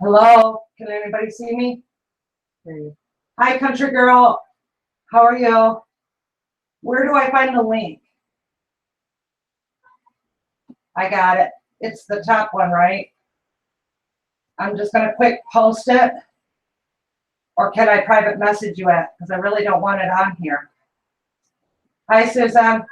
Hello, can anybody see me? Hi, country girl. How are you? Where do I find the link? I got it. It's the top one, right? I'm just going to quick post it. Or can I private message you at? Because I really don't want it on here. Hi, Susan.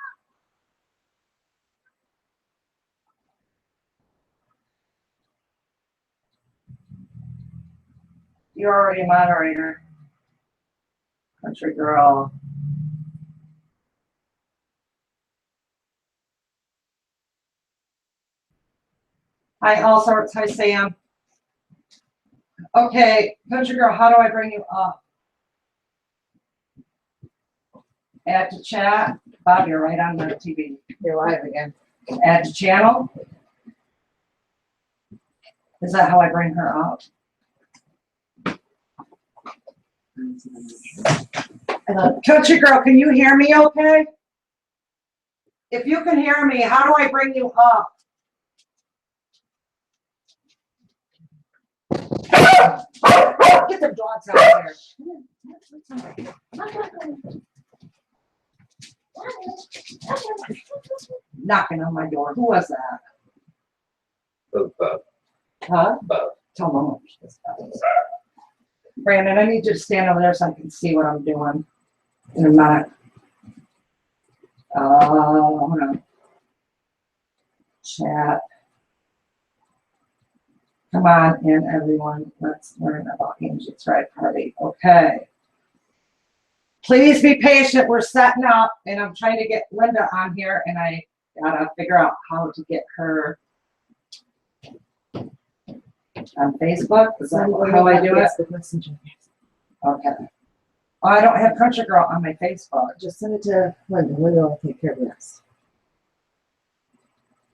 You're already a moderator. Country girl. Hi, all sorts. Hi, Sam. Okay, country girl, how do I bring you up? Add to chat. Bob, you're right on the TV. You're live again. Add to channel. Is that how I bring her up? Country girl, can you hear me okay? If you can hear me, how do I bring you up? Get the dogs out here. Knocking on my door. Who was that? Bob. Huh? Bob. Tell Mom. Brandon, I need you to stand over there so I can see what I'm doing in a minute. Hold on. Chat. Come on in, everyone. Let's learn about Angie's Ride Party. Okay. Please be patient. We're setting up, and I'm trying to get Linda on here, and I gotta figure out how to get her on Facebook. Is that how I do it? Okay. Oh, I don't have Country Girl on my Facebook. Just send it to Linda. Linda will take care of this.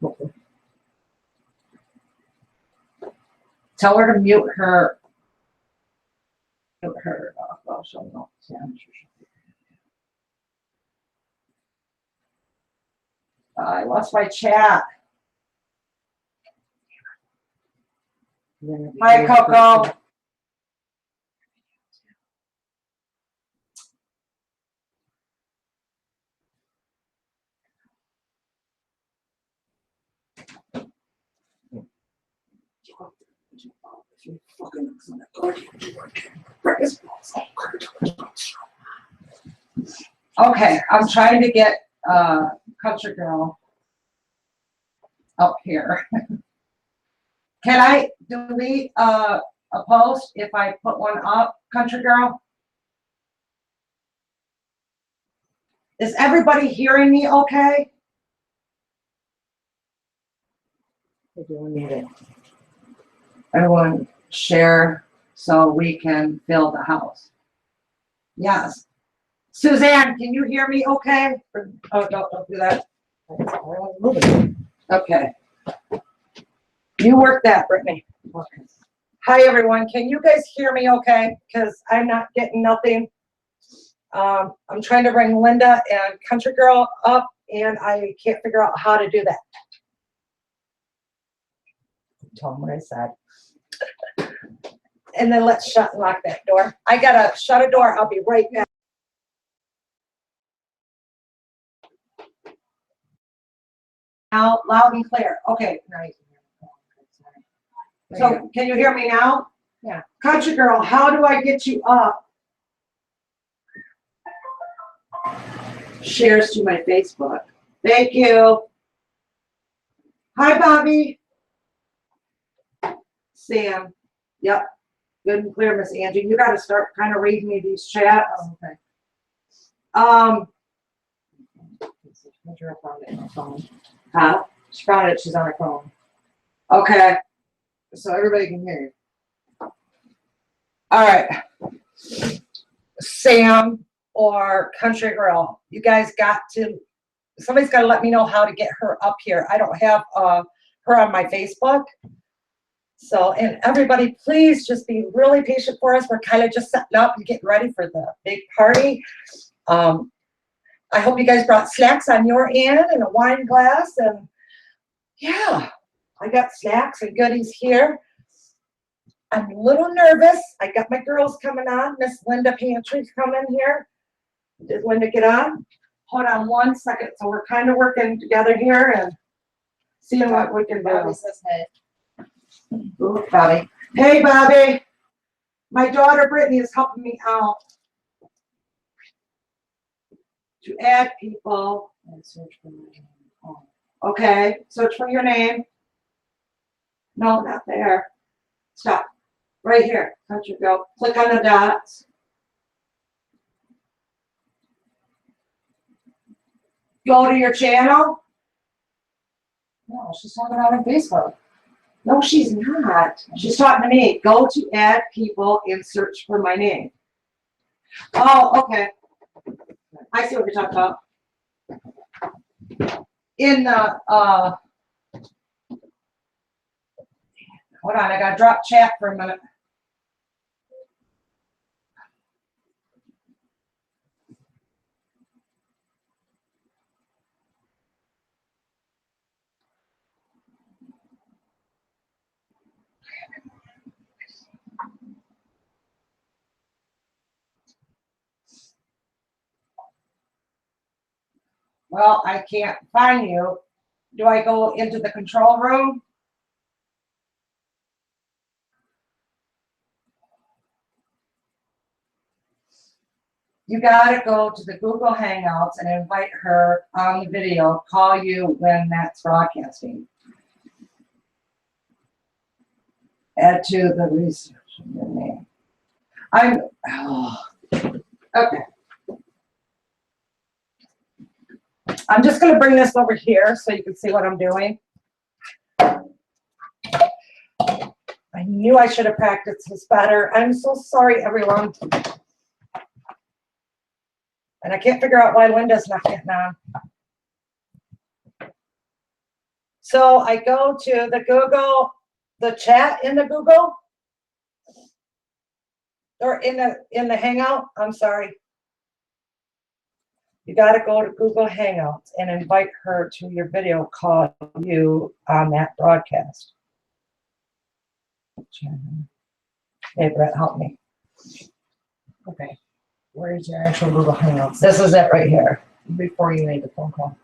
Hopefully. Tell her to mute her. Mute her. Well, she'll know. Yeah, I'm sure she'll. I lost my chat. Hi, Coco. Okay, I'm trying to get Country Girl up here. Can I delete a post if I put one up, Country Girl? Is everybody hearing me okay? Everyone share so we can fill the house. Yes. Suzanne, can you hear me okay? Oh, don't do that. Okay. You work that, Brittany. Okay. Hi, everyone. Can you guys hear me okay? Because I'm not getting nothing. I'm trying to bring Linda and Country Girl up, and I can't figure out how to do that. Tell them what I said. And then let's shut and lock that door. I gotta shut a door. I'll be right back. Now, loud and clear. Okay, right. So, can you hear me now? Yeah. Country Girl, how do I get you up? Shares to my Facebook. Thank you. Hi, Bobby. Sam. Yep. Good and clear, Miss Angie. You got to start kind of reading me these chats. Oh, okay. Huh? She found it. She's on her phone. Okay. So everybody can hear you. All right. Sam or Country Girl, you guys got to, somebody's got to let me know how to get her up here. I don't have her on my Facebook. So, and everybody, please just be really patient for us. We're kind of just setting up and getting ready for the big party. I hope you guys brought snacks on your end and a wine glass. And yeah, I got snacks and goodies here. I'm a little nervous. I got my girls coming on. Miss Linda Pantry's coming here. Did Linda get on? Hold on one second. So we're kind of working together here and seeing what we can Bobby do. says hey. Ooh, Bobby. Hey, Bobby. My daughter Brittany is helping me out to add people. And search for my name. Oh. Okay, search for your name. No, not there. Stop. Right here. Country Girl. Click on the dots. Go to your channel. No, she's talking about on Facebook. No, she's not. She's talking to me. Go to add people and search for my name. Oh, okay. I see what you're talking about. In the, hold on, I gotta drop chat for a minute. Well, I can't find you. Do I go into the control room? You gotta go to the Google Hangouts and invite her on the video, call you when that's broadcasting. Add to the research in your name. Okay. I'm just gonna bring this over here so you can see what I'm doing. I knew I should have practiced this better. I'm so sorry, everyone. And I can't figure out why Linda's not getting on. So I go to the Google, the chat in the Google, or in the Hangout, I'm sorry. You gotta go to Google Hangouts and invite her to your video call you on that broadcast. Hey, Brett, help me. Okay. Where's your actual Google Hangouts? This is it right here. Before you made the phone call.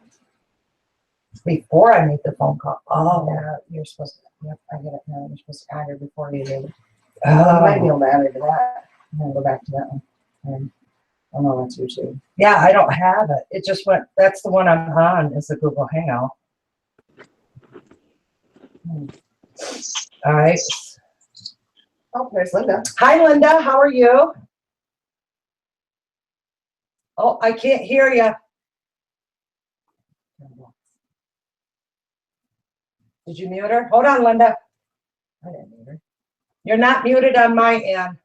Before I make the phone call. Oh, Yeah, you're supposed to, yep, I get it now. You're supposed to add her before you did. You might be oh. able to add her to that. I'm gonna go back to that one. Oh no, that's YouTube. Yeah, I don't have it. It just went, that's the one I'm on, is the Google Hangout. All right. Oh, there's Linda. Hi, Linda. How are you? Oh, I can't hear you. Did you mute her? Hold on, Linda. I didn't mute her. You're not muted on my end.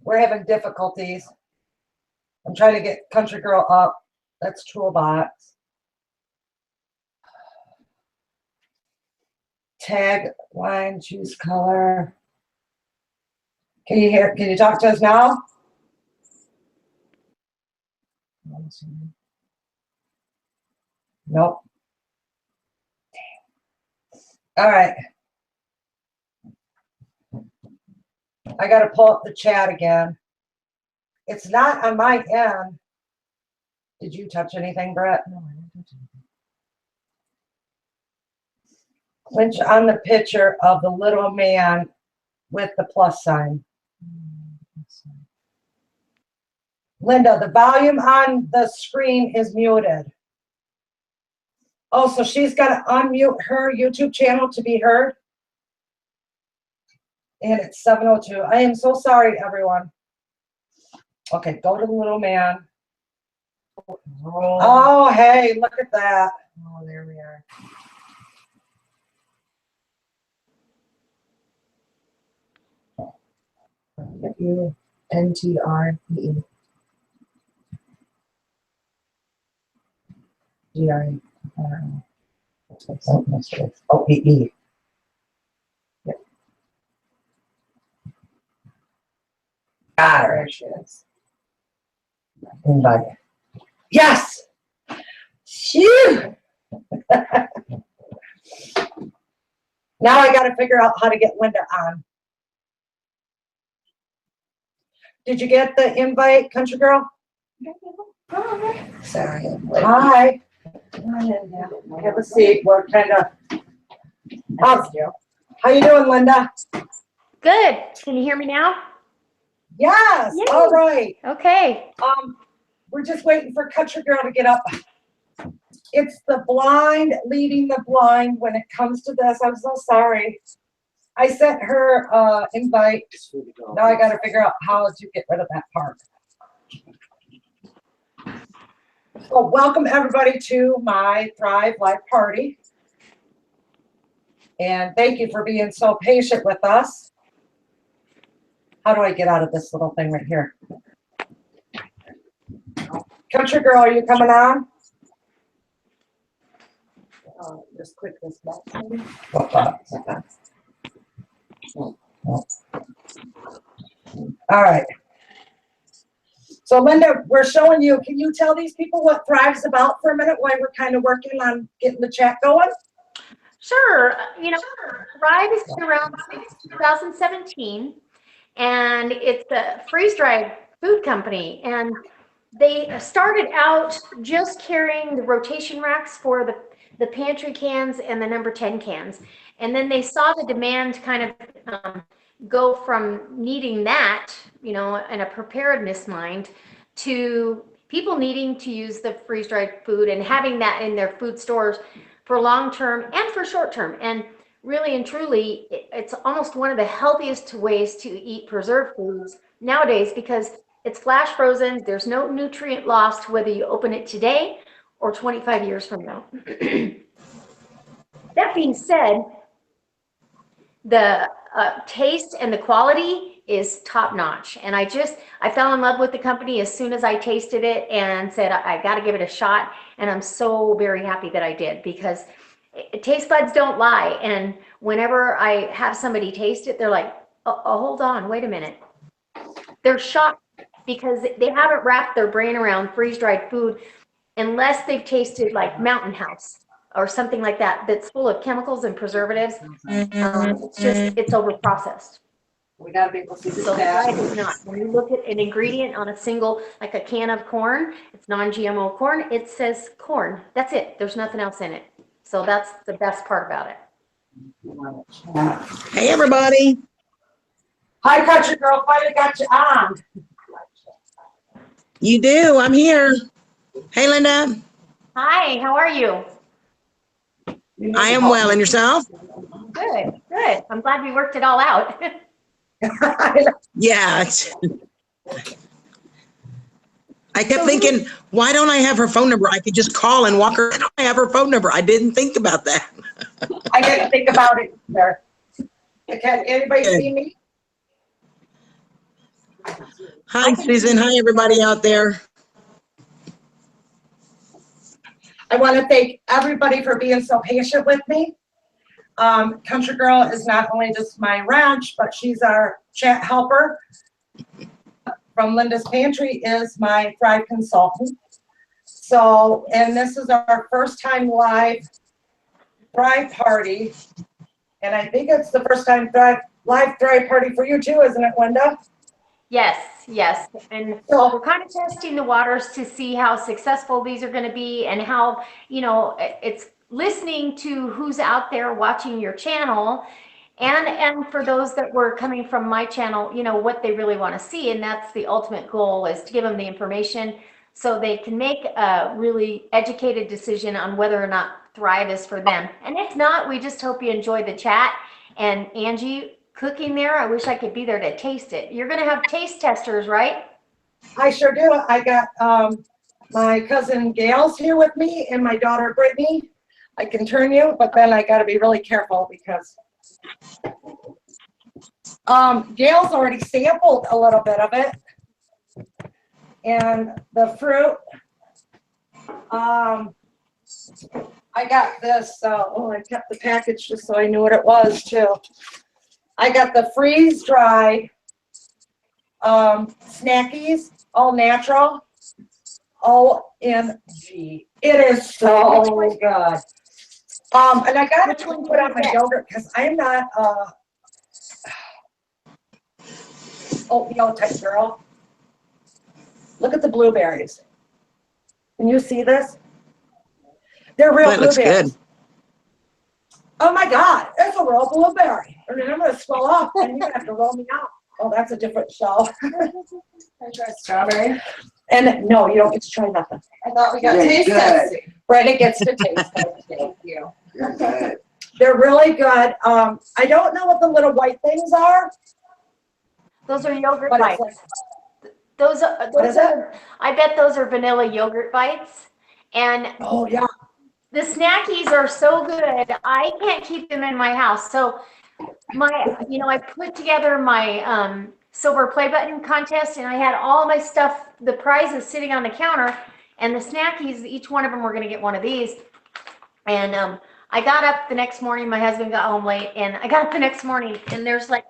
We're having difficulties. I'm trying to get Country Girl up. That's Toolbox. Tag line, choose color. Can you hear? Can you talk to us now? Nope. All right. I got to pull up the chat again. It's not on my end. Did you touch anything, Brett? No, I didn't touch anything. Clinch on the picture of the little man with the plus sign. Linda, the volume on the screen is muted. Oh, so she's got to unmute her YouTube channel to be heard. And it's 7:02. I am so sorry, everyone. Okay, go to the little man. Oh, hey, look at that. Oh, there we are. UNTREE. GRE. Oh, EE. Yep. Got her. There she is. Invite. Yes. Phew. Now I gotta figure out how to get Linda on. Did you get the invite, country girl? Sorry. Hi. Have a seat. We're kind of. How you doing, Linda? Good. Can you hear me now? Yes. Yay. All right. Okay. We're just waiting for country girl to get up. It's the blind leading the blind when it comes to this. I'm so sorry. I sent her invite. Now I got to figure out how to get rid of that part. So welcome everybody to my Thrive Life Party. And thank you for being so patient with us. How do I get out of this little thing right here? Country girl, are you coming on? Just click this button. All right. So Linda, we're showing you, can you tell these people what Thrive's about for a minute while we're kind of working on getting the chat going? Sure. You know, Thrive has been around since 2017, and it's a freeze-dried food company. And they started out just carrying the rotation racks for the pantry cans and the number 10 cans. And then they saw the demand kind of go from needing that, you know, in a preparedness mind, to people needing to use the freeze-dried food and having that in their food stores for long-term and for short-term. And really and truly, it's almost one of the healthiest ways to eat preserved foods nowadays, because it's flash frozen. There's no nutrient lost whether you open it today or 25 years from now. That being said, the taste and the quality is top notch. And I fell in love with the company as soon as I tasted it and said, I got to give it a shot. And I'm so very happy that I did, because taste buds don't lie. And whenever I have somebody taste it, they're like, oh, hold on, wait a minute. They're shocked because they haven't wrapped their brain around freeze-dried food unless they've tasted like Mountain House or something like that that's full of chemicals and preservatives. It's over-processed. We got to be able to see this. So Thrive is not. When you look at an ingredient on a single, like a can of corn, it's non-GMO corn, it says corn. That's it. There's nothing else in it. So that's the best part about it. Hey, everybody. Hi, country girl. Finally got you on. You do. I'm here. Hey, Linda. Hi, how are you? I am well. And yourself? Good, good. I'm glad we worked it all out. Yeah. I kept thinking, why don't I have her phone number? I could just call and walk her. Why don't I have her phone number? I didn't think about that. I didn't think about it there. Can anybody see me? Hi, Susan. Hi, everybody out there. I want to thank everybody for being so patient with me. Country Girl is not only just my ranch, but she's our chat helper. From Linda's Pantry is my Thrive consultant. So, and this is our first time live Thrive party. And I think it's the first time live Thrive party for you too, isn't it, Linda? Yes, yes. And so we're kind of testing the waters to see how successful these are going to be, and how, you know, it's listening to who's out there watching your channel, and for those that were coming from my channel, you know, what they really want to see. And that's the ultimate goal, is to give them the information so they can make a really educated decision on whether or not Thrive is for them. And if not, we just hope you enjoy the chat. And Angie, cooking there, I wish I could be there to taste it. You're going to have taste testers, right? I sure do. I got my cousin Gail's here with me and my daughter Brittany. I can turn you, but then I got to be really careful because Gail's already sampled a little bit of it. And the fruit, I got this, I kept the package just so I knew what it was too. I got the freeze-dried snackies, all natural, OMG. It is so good. And I got Which to one put on is my that? yogurt because I'm not oatmeal type girl. Look at the blueberries. Can you see this? They're real That looks blueberries. good. Oh my God, it's a real blueberry. And then I'm gonna swell up and you're gonna have to roll me out. Oh, that's a different show. I try strawberry. And no, you don't get to try nothing. I thought we got Very taste good. testing. Brenda gets to taste it. Thank you. You're good. They're really good. I don't know what the little white things are, Those are yogurt but it's bites. like, Those are, what is it? I bet those are vanilla yogurt bites. And Oh yeah. the snackies are so good. I can't keep them in my house. So I put together my silver play button contest, and I had all my stuff, the prizes sitting on the counter, and the snackies, each one of them were going to get one of these. And I got up the next morning. My husband got home late, and I got up the next morning, and there's like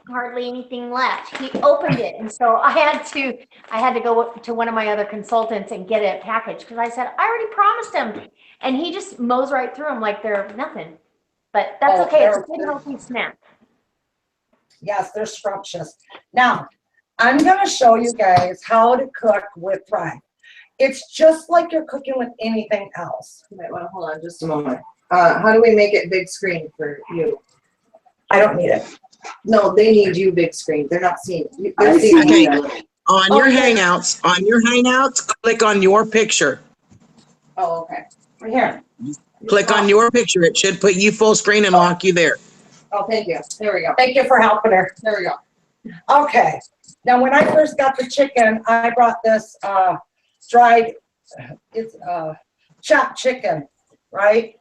hardly anything left. He opened it, and so I had to go to one of my other consultants and get a package because I said I already promised him, and he just mows right through them like they're nothing. But that's Oh, okay. It's a they're- good healthy snack. Yes, they're scrumptious. Now, I'm gonna show you guys how to cook with Thrive. It's just like you're cooking with anything else. You might want to hold on just a moment. How do we make it big screen for you? I don't need it. No, they need you big screen. They're not seeing. I They're see seeing Okay. you. On your Okay. Hangouts, click on your picture. Oh, okay. Right here. Click on your picture. It should put you full screen and lock you there. Oh, thank you. There we go. Thank you for helping her. There we go. Okay. Now, when I first got the chicken, I brought this dried, it's chopped chicken, right?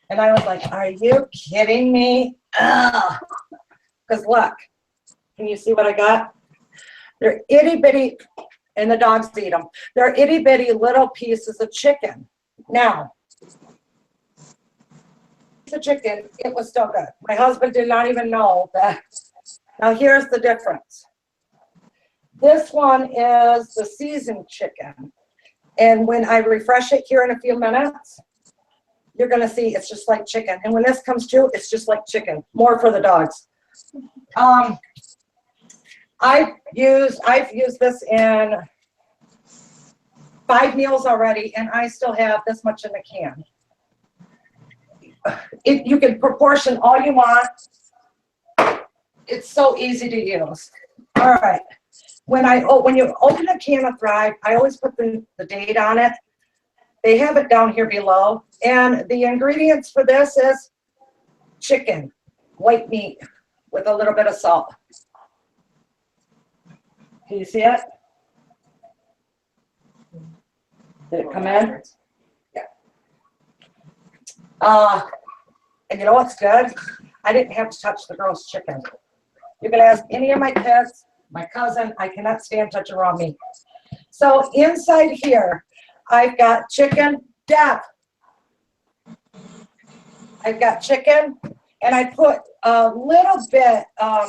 And I was like, are you kidding me? Because look, can you see what I got? They're itty bitty, and the dogs eat them. They're itty bitty little pieces of chicken. Now, the chicken, it was still good. My husband did not even know that. Now here's the difference. This one is the seasoned chicken. And when I refresh it here in a few minutes, you're gonna see it's just like chicken. And when this comes to, it's just like chicken, more for the dogs. I've used this in 5 meals already, and I still have this much in the can. You can proportion all you want. It's so easy to use. All right. When you open a can of Thrive, I always put the date on it. They have it down here below. And the ingredients for this is chicken, white meat with a little bit of salt. Can you see it? Did it come in? And you know what's good? I didn't have to touch the girl's chicken. You can ask any of my kids, my cousin, I cannot stand touching raw meat. So inside here, I've got chicken, Deb. I've got chicken, and I put a little bit, half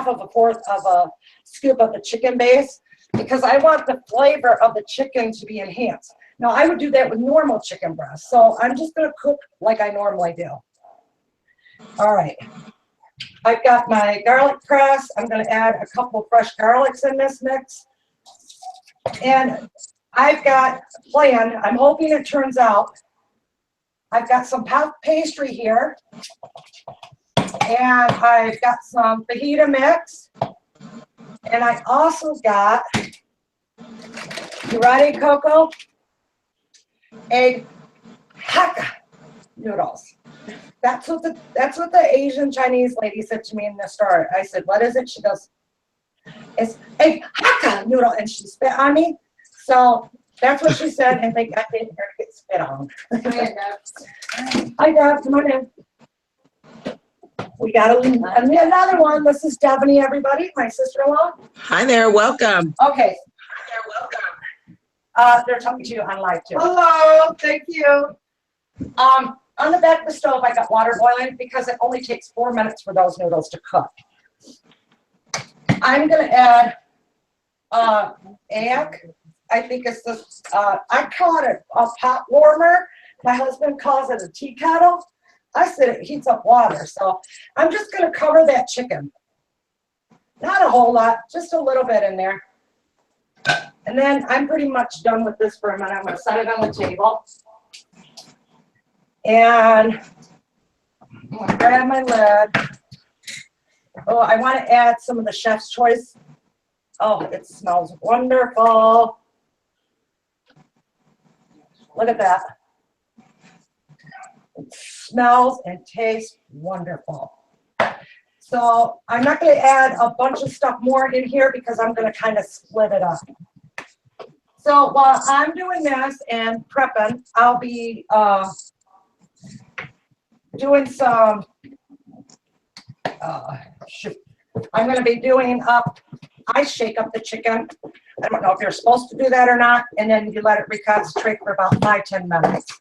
of a fourth of a scoop of the chicken base, because I want the flavor of the chicken to be enhanced. Now, I would do that with normal chicken breast, so I'm just gonna cook like I normally do. All right. I've got my garlic press. I'm gonna add a couple fresh garlics in this mix. And I've got a plan. I'm hoping it turns out. I've got some puff pastry here. And I've got some fajita mix. And I also got, you ready, Coco? A hakka noodles. That's what the Asian Chinese lady said to me in the store. I said, what is it? She goes, it's a hakka noodle. And she spit on me. So that's what she said. And I didn't hear her get spit on. Hi, Deb. Come on in. We got another one. This is Devaney, everybody, my sister-in-law. Hi there, welcome. Okay. They're talking to you on live too. Hello, thank you. On the back of the stove, I got water boiling because it only takes 4 minutes for those noodles to cook. I'm gonna add egg, I think it's this, I call it a pot warmer. My husband calls it a tea kettle. I said it heats up water. So I'm just gonna cover that chicken. Not a whole lot, just a little bit in there. And then I'm pretty much done with this for a minute. I'm gonna set it on the table. And I'm gonna grab my lid. Oh, I want to add some of the chef's choice. Oh, it smells wonderful. Look at that. It smells and tastes wonderful. So I'm not going to add a bunch of stuff more in here because I'm going to kind of split it up. So while I'm doing this and prepping, I'll be doing some, I'm going to be doing up, I shake up the chicken. I don't know if you're supposed to do that or not. And then you let it reconcentrate for about 5-10 minutes.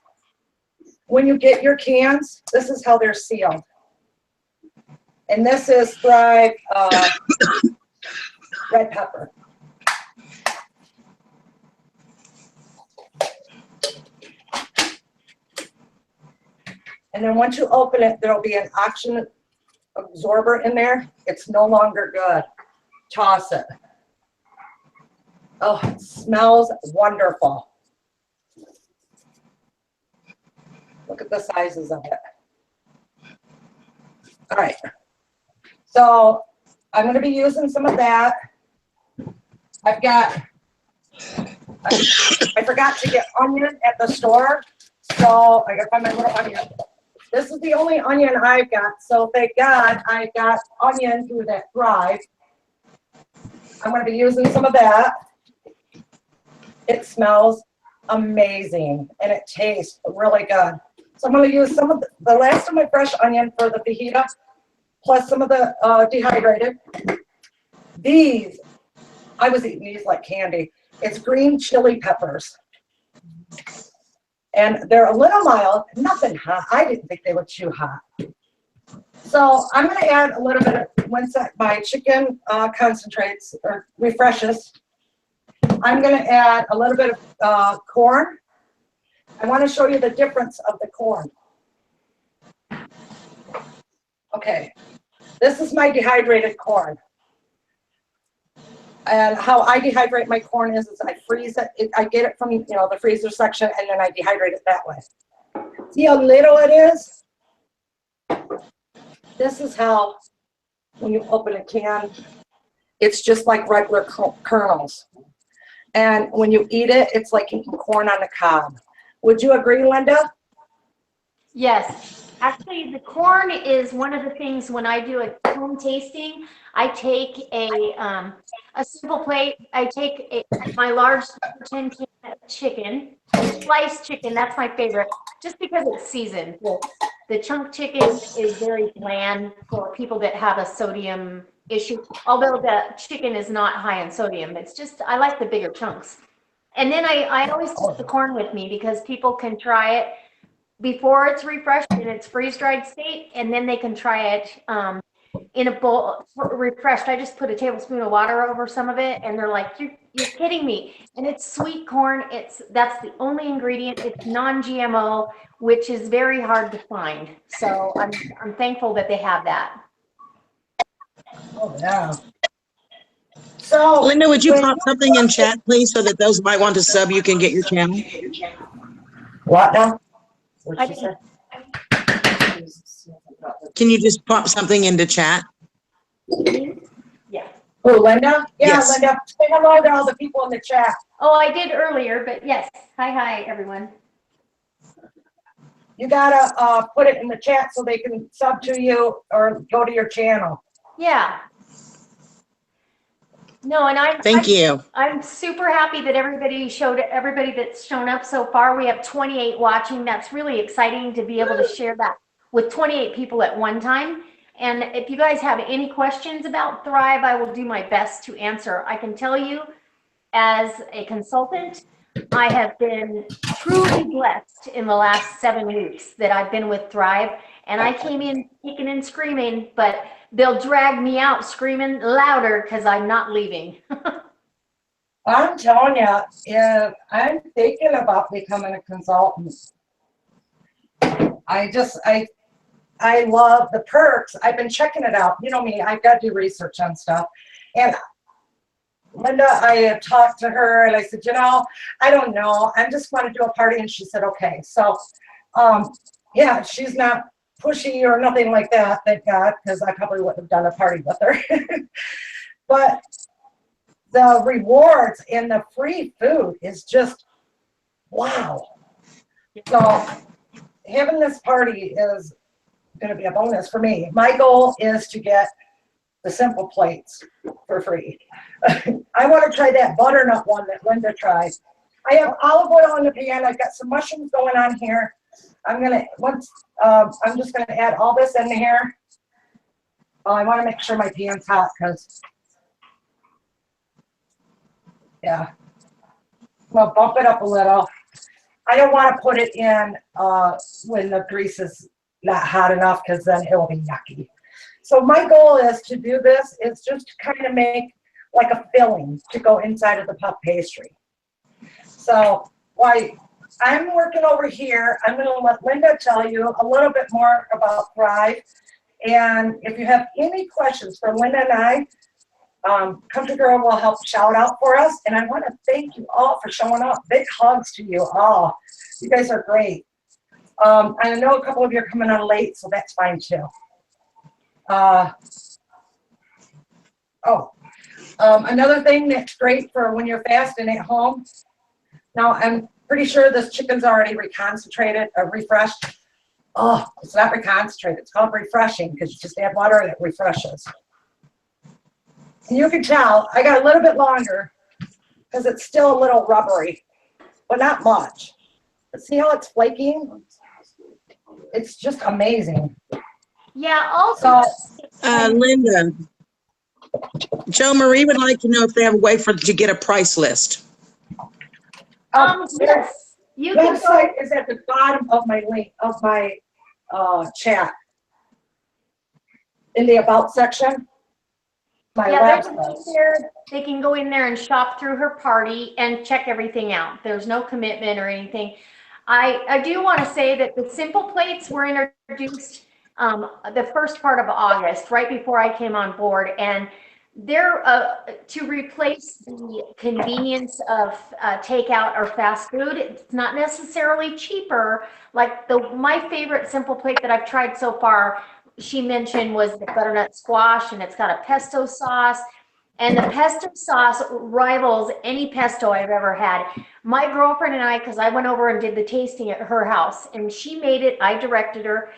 When you get your cans, this is how they're sealed. And this is Thrive red pepper. And then once you open it, there'll be an oxygen absorber in there. It's no longer good. Toss it. Oh, it smells wonderful. Look at the sizes of it. All right. So I'm going to be using some of that. I've got, I forgot to get onion at the store. So I got to find my little onion. This is the only onion I've got. So thank God I got onion through that Thrive. I'm going to be using some of that. It smells amazing and it tastes really good. So I'm going to use some of the last of my fresh onion for the fajita, plus some of the dehydrated. These, I was eating these like candy. It's green chili peppers. And they're a little mild, nothing hot. I didn't think they were too hot. So I'm going to add a little bit of, once my chicken concentrates or refreshes, I'm going to add a little bit of corn. I want to show you the difference of the corn. Okay, this is my dehydrated corn. And how I dehydrate my corn is I freeze it. I get it from, you know, the freezer section, and then I dehydrate it that way. See how little it is? This is how, when you open a can, it's just like regular kernels. And when you eat it, it's like eating corn on the cob. Would you agree, Linda? Yes. Actually, the corn is one of the things when I do a home tasting, I take a simple plate. I take my large 10 can chicken, sliced chicken. That's my favorite, just because it's seasoned. The chunk chicken is very bland for people that have a sodium issue. Although the chicken is not high in sodium, it's just I like the bigger chunks. And then I always take the corn with me because people can try it before it's refreshed in its freeze-dried state, and then they can try it in a bowl refreshed. I just put a tablespoon of water over some of it, and they're like, "You're kidding me!" And it's sweet corn. That's the only ingredient. It's non-GMO, which is very hard to find. So I'm thankful that they have that. Oh yeah. So Linda, would you pop something in chat, please, so that those who might want to sub, you can get your channel? What now? I What she can- said? Can you just pop something into chat? Yeah. Oh, Linda? Yeah, Yes. Linda. Say hello to all the people in the chat. Oh, I did earlier, but yes. Hi, everyone. You gotta put it in the chat so they can sub to you or go to your channel. Yeah. No, and Thank you. I'm super happy that everybody that's shown up so far. We have 28 watching. That's really exciting to be able to share that with 28 people at one time. And if you guys have any questions about Thrive, I will do my best to answer. I can tell you, as a consultant, I have been truly blessed in the last 7 weeks that I've been with Thrive. And I came in kicking and screaming, but they'll drag me out screaming louder because I'm not leaving. I'm telling you, if I'm thinking about becoming a consultant. I love the perks. I've been checking it out. You know me, I've got to do research on stuff. And Linda, I had talked to her and I said, I don't know. I just want to do a party. And she said, okay. So, yeah, she's not pushy or nothing like that, thank God, because I probably wouldn't have done a party with her. But the rewards and the free food is just, wow. So having this party is going to be a bonus for me. My goal is to get the simple plates for free. I want to try that butternut one that Linda tried. I have olive oil in the pan. I've got some mushrooms going on here. I'm just gonna add all this in here. I want to make sure my pan's hot because, yeah, well, bump it up a little. I don't want to put it in when the grease is not hot enough because then it will be yucky. So my goal is to do this is just to kind of make like a filling to go inside of the puff pastry. So I'm working over here. I'm going to let Linda tell you a little bit more about Thrive. And if you have any questions for Linda and I, Country Girl will help shout out for us. And I want to thank you all for showing up. Big hugs to you all. You guys are great. I know a couple of you are coming on late, so that's fine too. Another thing that's great for when you're fasting at home. Now, I'm pretty sure this chicken's already reconcentrated or refreshed. Oh, it's not reconcentrated. It's called refreshing because you just add water and it refreshes. And you can tell I got a little bit longer because it's still a little rubbery, but not much. But see how it's flaking? It's just amazing. Yeah, also, Linda, Joe Marie would like to know if they have a way to get a price list. yes, you The can go. website is at the bottom of my link of my chat in the about section. My Yeah, there's a website. link there. They can go in there and shop through her party and check everything out. There's no commitment or anything. I do want to say that the simple plates were introduced the first part of August, right before I came on board, and they're to replace the convenience of takeout or fast food. It's not necessarily cheaper. Like my favorite simple plate that I've tried so far, she mentioned, was the butternut squash, and it's got a pesto sauce. And the pesto sauce rivals any pesto I've ever had. My girlfriend and I, because I went over and did the tasting at her house, and she made it, I directed her,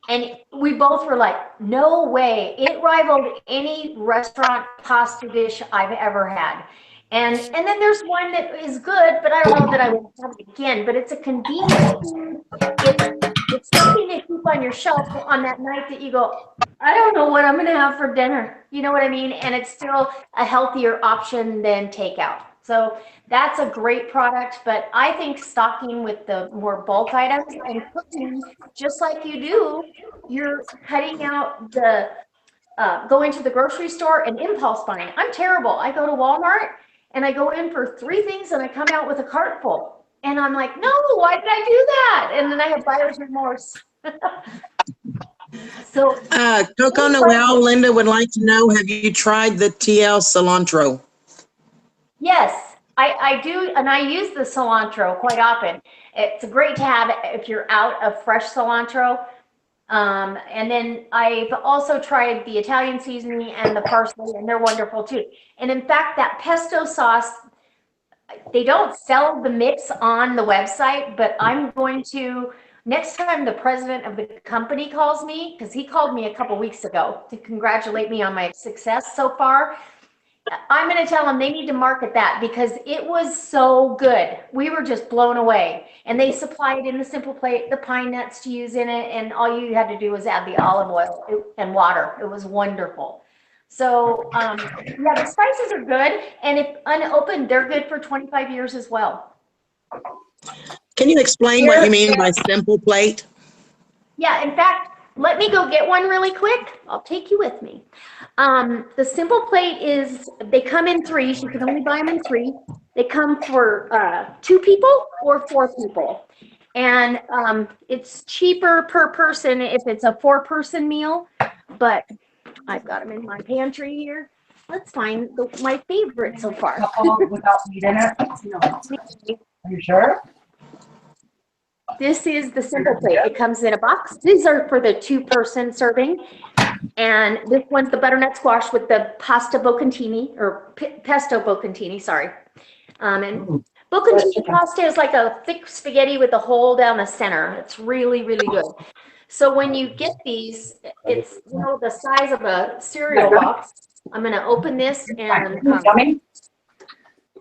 and we both were like, no way. It rivaled any restaurant pasta dish I've ever had. And then there's one that is good, but I don't know that I would have it again, but it's a convenient food. It's something to keep on your shelf on that night that you go, I don't know what I'm going to have for dinner. You know what I mean? And it's still a healthier option than takeout. So that's a great product, but I think stocking with the more bulk items and cooking just like you do, you're cutting out the going to the grocery store and impulse buying. I'm terrible. I go to Walmart and I go in for 3 things and I come out with a cart full. And I'm like, no, why did I do that? And then I have buyer's remorse. So, Coco Noel, Linda would like to know, have you tried the TL cilantro? yes, I do, and I use the cilantro quite often. It's great to have if you're out of fresh cilantro. And then I've also tried the Italian seasoning and the parsley, and they're wonderful too. And in fact, that pesto sauce, they don't sell the mix on the website, but I'm going to, next time the president of the company calls me, because he called me a couple weeks ago to congratulate me on my success so far, I'm going to tell them they need to market that because it was so good. We were just blown away. And they supplied in the simple plate the pine nuts to use in it, and all you had to do was add the olive oil and water. It was wonderful. So, yeah, the spices are good, and if unopened, they're good for 25 years as well. Can you explain what you mean by simple plate? Yeah, in fact, let me go get one really quick. I'll take you with me. The simple plate is, they come in 3s. You can only buy them in 3. They come for 2 people or 4 people. And it's cheaper per person if it's a 4-person meal, but I've got them in my pantry here. Let's find my favorite so far. Couple without meat in it? Are you sure? This is the simple plate. It comes in a box. These are for the 2-person serving. And this one's the butternut squash with the pasta bocconcini, or pesto bocconcini, sorry. And bocconcini pasta is like a thick spaghetti with a hole down the center. It's really, really good. So when you get these, it's, you know, the size of a cereal box. I'm going to open this and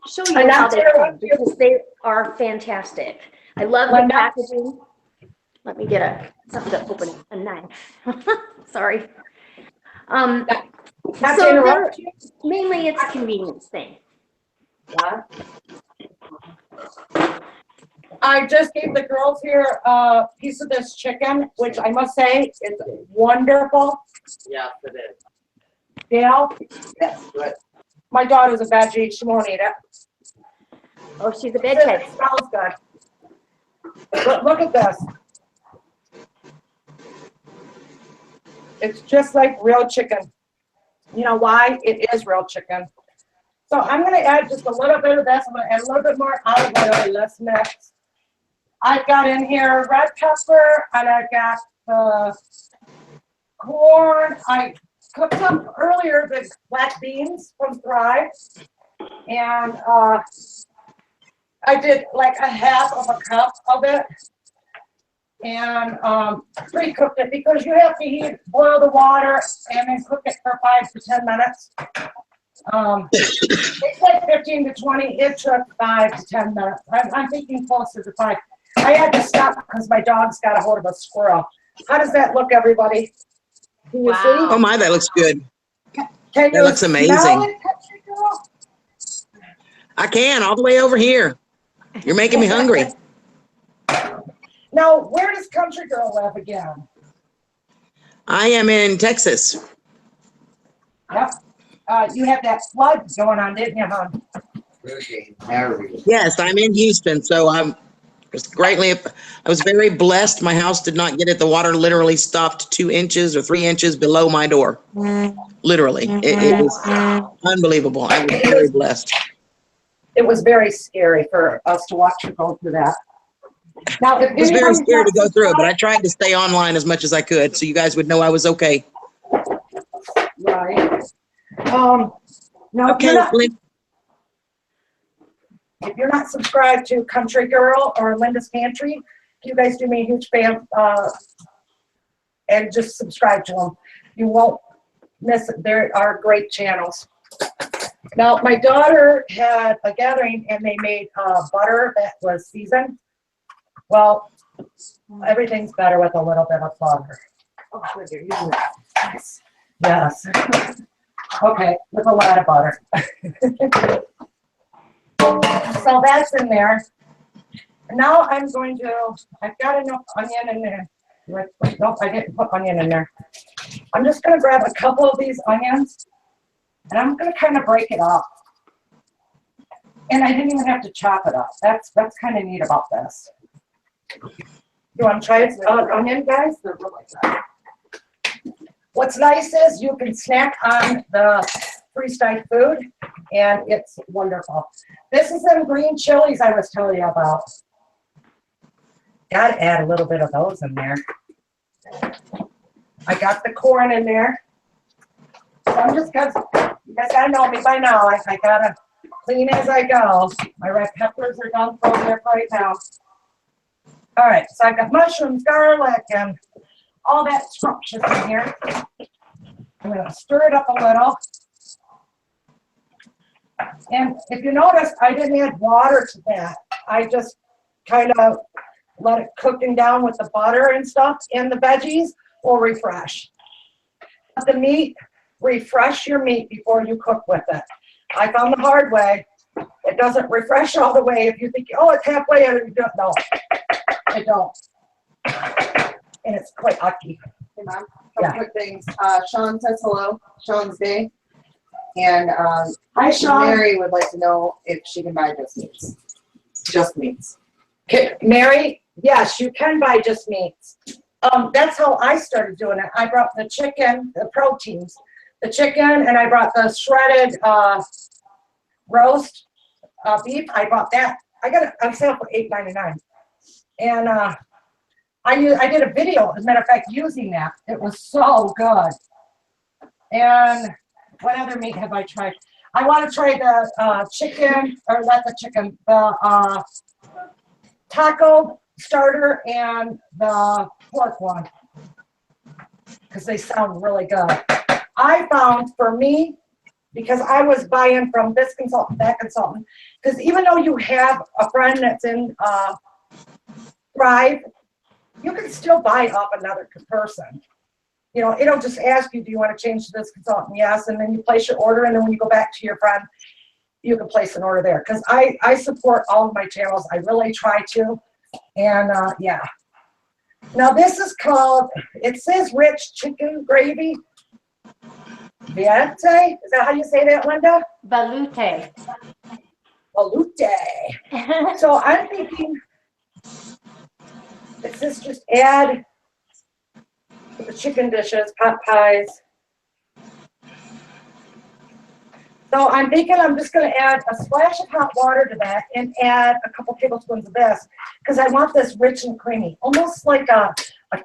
show you how they come, because they are fantastic. I love the packaging. Let me get something to open a knife. Sorry. So mainly it's a convenience thing. Yeah. I just gave the girls here a piece of this chicken, which I must say is wonderful. Yeah, it is. Dale, Yes, good. my daughter's a veggie. She won't eat it. Oh, she's a It bedhead. smells good. Look at this. It's just like real chicken. You know why? It is real chicken. So I'm going to add just a little bit of this. I'm going to add a little bit more olive oil. Let's mix. I've got in here red pepper, and I've got the corn. I cooked up earlier the black beans from Thrive. And I did like a half of a cup of it. And pre-cooked it, because you have to boil the water and then cook it for 5 to 10 minutes. It said 15 to 20. It took 5 to 10 minutes. I'm thinking closer to 5. I had to stop because my dog's got a hold of a squirrel. How does that look, everybody? Can you see? Oh my, that looks good. Can That looks amazing. smell it, Country Girl? I can, all the way over here. You're making me hungry. Now, where does Country Girl live again? I am in Texas. Yep. You had that flood going on, didn't you, hon? Yes, I'm in Houston, so I was very blessed. My house did not get it. The water literally stopped 2 inches or 3 inches below my door. Literally. It was unbelievable. I was very blessed. It was very scary for us to watch you go through that. Now, if I was very anybody's scared to not go through it, but I tried to stay online as much as I could so you guys would know I was okay. Right. Now, Okay, if you're not subscribed to Country Girl or Linda's Pantry, you guys do me a huge favor and just subscribe to them. You won't miss it. There are great channels. Now, my daughter had a gathering and they made butter that was seasoned. Well, everything's better with a little bit of butter. Oh, good, you're using it. Yes. Yes. Okay, with a lot of butter. So that's in there. Now I'm going to, I've got enough onion in there. Nope, I didn't put onion in there. I'm just going to grab a couple of these onions and I'm going to kind of break it up. And I didn't even have to chop it up. That's kind of neat about this. You want to try it, onion, guys? They're really good. What's nice is you can snack on the freeze-dried food, and it's wonderful. This is them green chilies I was telling you about. Got to add a little bit of those in there. I got the corn in there. So I'm just, because you guys got to know me by now. I got to clean as I go. My red peppers are done thrown there right now. All right, so I've got mushrooms, garlic, and all that scrumptious in here. I'm going to stir it up a little. And if you notice, I didn't add water to that. I just kind of let it cooking down with the butter and stuff, and the veggies will refresh. The meat, refresh your meat before you cook with it. I found the hard way. It doesn't refresh all the way. If you think, oh, it's halfway, and you don't, no, it don't. And it's quite icky. Hey, Mom, couple quick things. Sean says hello. Sean's day. And Hi, Sean. Mary would like to know if she can buy just meats. Just meats. Mary, yes, you can buy just meats. That's how I started doing it. I brought the chicken, the proteins, the chicken, and I brought the shredded roast beef. I bought that. I got it on sale for $8.99. And I did a video, as a matter of fact, using that. It was so good. And what other meat have I tried? I want to try the chicken, or not the chicken, the taco starter and the pork one, because they sound really good. I found for me, because I was buying from this consultant, that consultant, because even though you have a friend that's in Thrive, you can still buy off another person. You know, it'll just ask you, do you want to change to this consultant? Yes, and then you place your order, and then when you go back to your friend, you can place an order there. Because I support all of my channels. I really try to. And yeah. Now this is called, it says rich chicken gravy. Viente? Is that how you say that, Linda? Balut. Balut. So I'm thinking, it says just add the chicken dishes, pot pies. So I'm thinking I'm just going to add a splash of hot water to that and add a couple tablespoons of this, because I want this rich and creamy, almost like a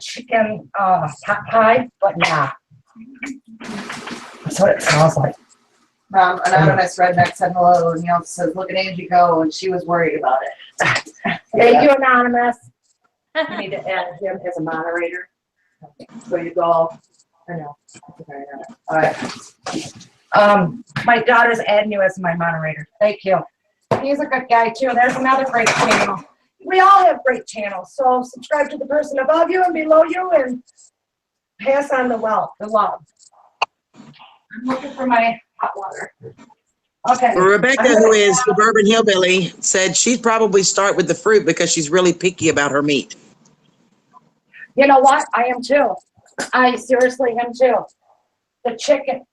chicken pot pie, but not. That's what it smells like. Anonymous Redneck said hello, and he also says, look at Angie go, and she was worried about it. Thank you, Anonymous. You need to add him as a moderator. So you go, I know. All right. My daughter's adding you as my moderator. Thank you. He's a good guy too. There's another great channel. We all have great channels. So subscribe to the person above you and below you and pass on the wealth, the love. I'm looking for my hot water. Okay. Rebecca, who is Suburban Hillbilly, said she'd probably start with the fruit because she's really picky about her meat. You know what? I am too. I seriously am too. The chicken.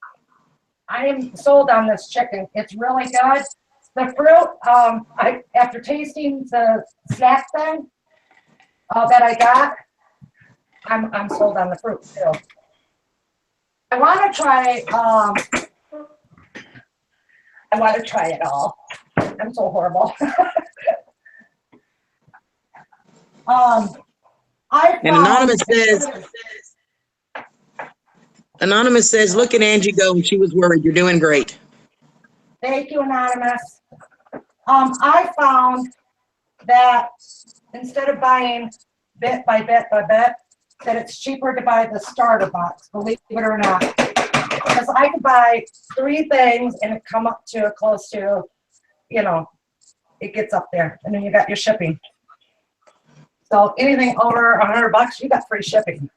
I am sold on this chicken. It's really good. The fruit, after tasting the snack thing that I got, I'm sold on the fruit too. I want to try it all. I'm so horrible. And Anonymous says, look at Angie go, and she was worried. You're doing great. Thank you, Anonymous. I found that instead of buying bit by bit by bit, that it's cheaper to buy the starter box, believe it or not. Because I could buy 3 things and it come up to close to, you know, it gets up there. And then you got your shipping. So anything over $100, you got free shipping.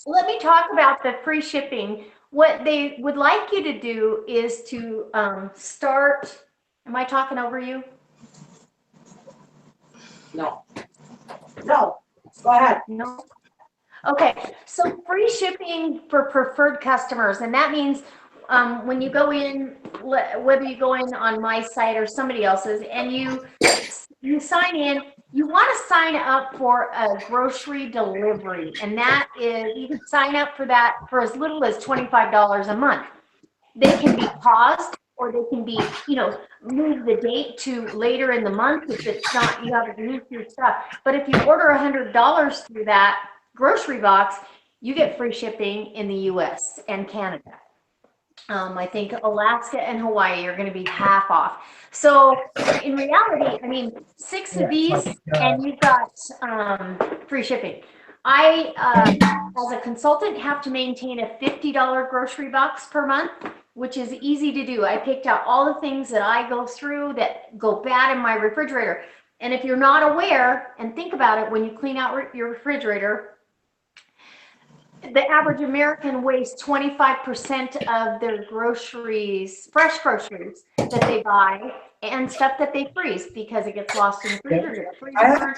Let me talk about the free shipping. What they would like you to do is to start. Am I talking over you? No. No, go ahead. No. Okay, so free shipping for preferred customers, and that means when you go in, whether you go in on my site or somebody else's, and you sign in, you want to sign up for a grocery delivery, and that is, you can sign up for that for as little as $25 a month. They can be paused, or they can be, move the date to later in the month if it's not, you haven't used your stuff. But if you order $100 through that grocery box, you get free shipping in the US and Canada. I think Alaska and Hawaii are going to be half off. So in reality, I mean, 6 of these and you've got free shipping. I, as a consultant, have to maintain a $50 grocery box per month, which is easy to do. I picked out all the things that I go through that go bad in my refrigerator. And if you're not aware, and think about it, when you clean out your refrigerator, the average American wastes 25% of their groceries, fresh groceries that they buy, and stuff that they freeze because it gets lost in the freezer.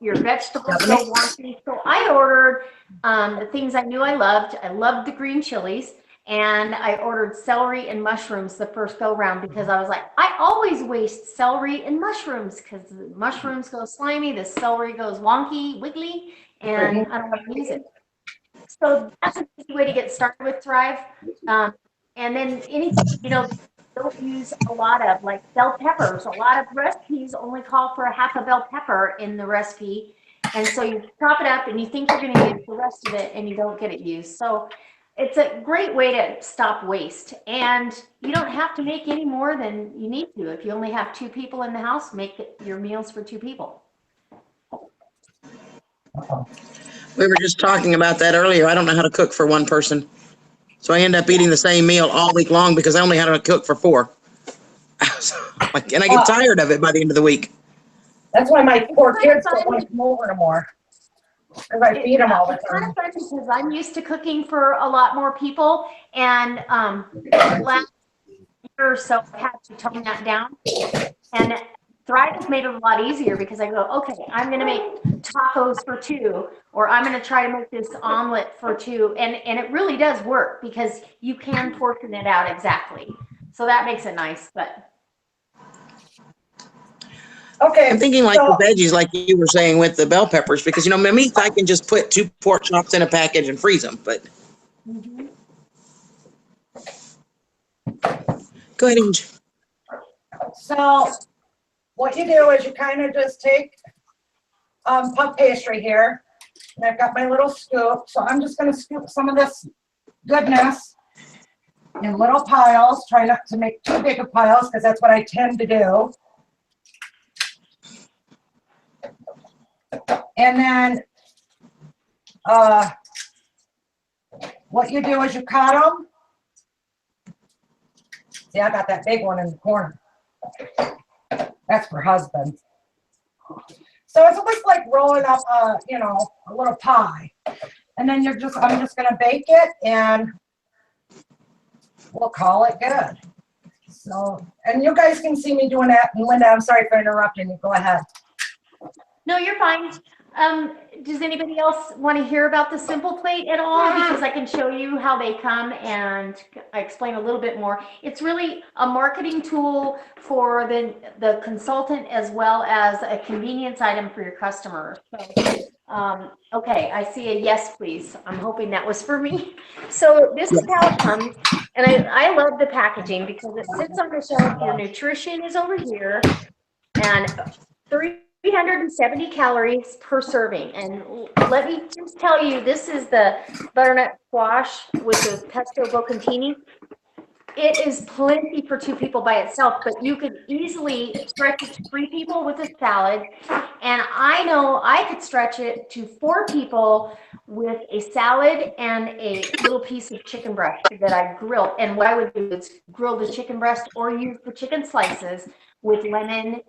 Your vegetables go wanting. So I ordered the things I knew I loved. I loved the green chilies, and I ordered celery and mushrooms the first go round because I was like, I always waste celery and mushrooms because the mushrooms go slimy, the celery goes wonky, wiggly, and I don't want to use it. So that's a easy way to get started with Thrive. And then anything, don't use a lot of, like bell peppers. A lot of recipes only call for a half a bell pepper in the recipe. And so you chop it up and you think you're going to use the rest of it and you don't get it used. So it's a great way to stop waste. And you don't have to make any more than you need to. If you only have 2 people in the house, make your meals for 2 people. We were just talking about that earlier. I don't know how to cook for one person. So I end up eating the same meal all week long because I only had to cook for 4. And I get tired of it by the end of the week. That's why my poor kids don't want to come over no more. Because I feed them all the It's kind time. of fun because I'm used to cooking for a lot more people, and last year or so I had to tone that down. And Thrive has made it a lot easier because I go, okay, I'm going to make tacos for 2, or I'm going to try to make this omelet for 2, and it really does work because you can portion it out exactly. So that makes it nice, but. Okay. I'm thinking like so- the veggies, like you were saying with the bell peppers, because, my meat, I can just put 2 pork chops in a package and freeze them, but. Go ahead, Angie. So what you do is you kind of just take puff pastry here, and I've got my little scoop. So I'm just going to scoop some of this goodness in little piles. Try not to make too big of piles because that's what I tend to do. And then what you do is you cut them. See, I got that big one in the corner. That's for husband. So it's almost like rolling up a little pie. And then I'm just gonna bake it and we'll call it good. So, and you guys can see me doing that. And Linda, I'm sorry for interrupting you. Go ahead. No, you're fine. Does anybody else want to hear about the Simple Plate at all? Because I can show you how they come and I explain a little bit more. It's really a marketing tool for the consultant as well as a convenience item for your customer. So, okay, I see a yes, please. I'm hoping that was for me. So this is how it comes. And I love the packaging because it sits on the shelf. Your nutrition is over here and 370 calories per serving. And let me just tell you, this is the butternut squash with the pesto bocconcini. It is plenty for 2 people by itself, but you could easily stretch it to 3 people with a salad. And I know I could stretch it to 4 people with a salad and a little piece of chicken breast that I grill. And what I would do is grill the chicken breast or use the chicken slices with lemon,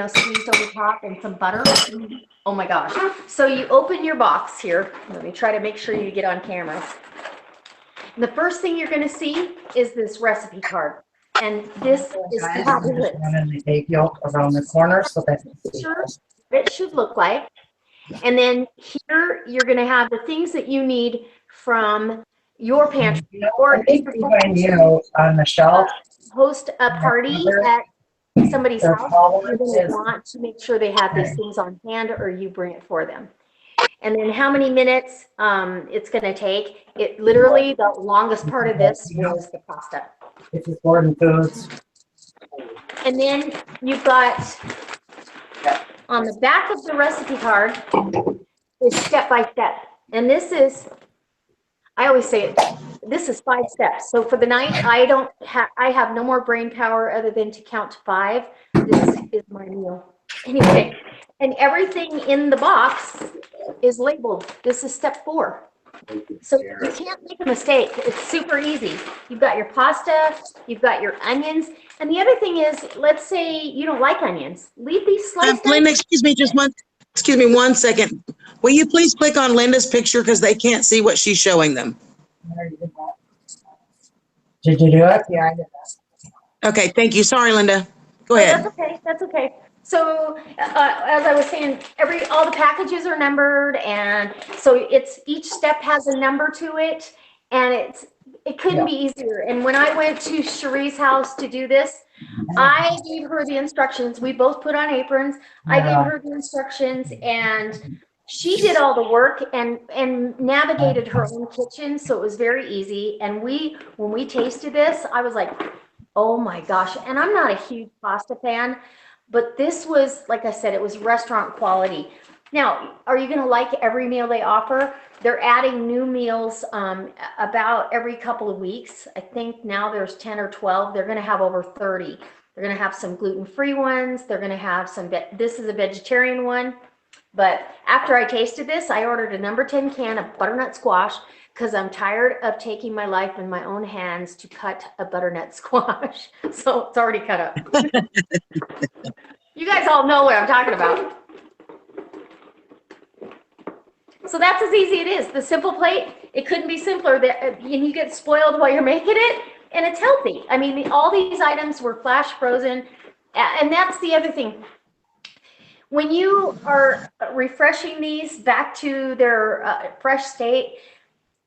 squeezed over top and some butter. Oh my gosh. So you open your box here. Let me try to make sure you get on camera. The first thing you're going to see is this recipe card. And this is fabulous. The egg yolk around the corner so that it should look like. And then here you're going to have the things that you need from your pantry. Or I think behind you on the shelf. Host a party at somebody's house. You're going to want to make sure they have these things on hand or you bring it for them. And then how many minutes it's going to take. It literally, the longest part of this was the pasta. This is Gordon Foods. And then you've got on the back of the recipe card is step by step. And this is, I always say it, this is 5 steps. So for the night, I have no more brain power other than to count to 5. This is my meal. Anyway, and everything in the box is labeled. This is step 4. So you can't make a mistake. It's super easy. You've got your pasta, you've got your onions. And the other thing is, let's say you don't like onions. Leave these sliced Linda, excuse me 1 second. Will you please click on Linda's picture because they can't see what she's showing them? Did you do it? Yeah, I did that. Okay, thank you. Sorry, Linda. Go ahead. That's okay. That's okay. So as I was saying, all the packages are numbered, and so each step has a number to it, and it couldn't be easier. And when I went to Cherie's house to do this, I gave her the instructions. We both put on aprons. I gave her the instructions, and she did all the work and navigated her own kitchen, so it was very easy. And when we tasted this, I was like, oh my gosh. And I'm not a huge pasta fan, but this was, like I said, it was restaurant quality. Now, are you going to like every meal they offer? They're adding new meals about every couple of weeks. I think now there's 10 or 12. They're going to have over 30. They're going to have some gluten-free ones. They're going to have some, this is a vegetarian one. But after I tasted this, I ordered a number 10 can of butternut squash because I'm tired of taking my life in my own hands to cut a butternut squash. So it's already cut up. You guys all know what I'm talking about. So that's as easy it is. The simple plate, it couldn't be simpler. And you get spoiled while you're making it, and it's healthy. I mean, all these items were flash frozen, and that's the other thing. When you are refreshing these back to their fresh state,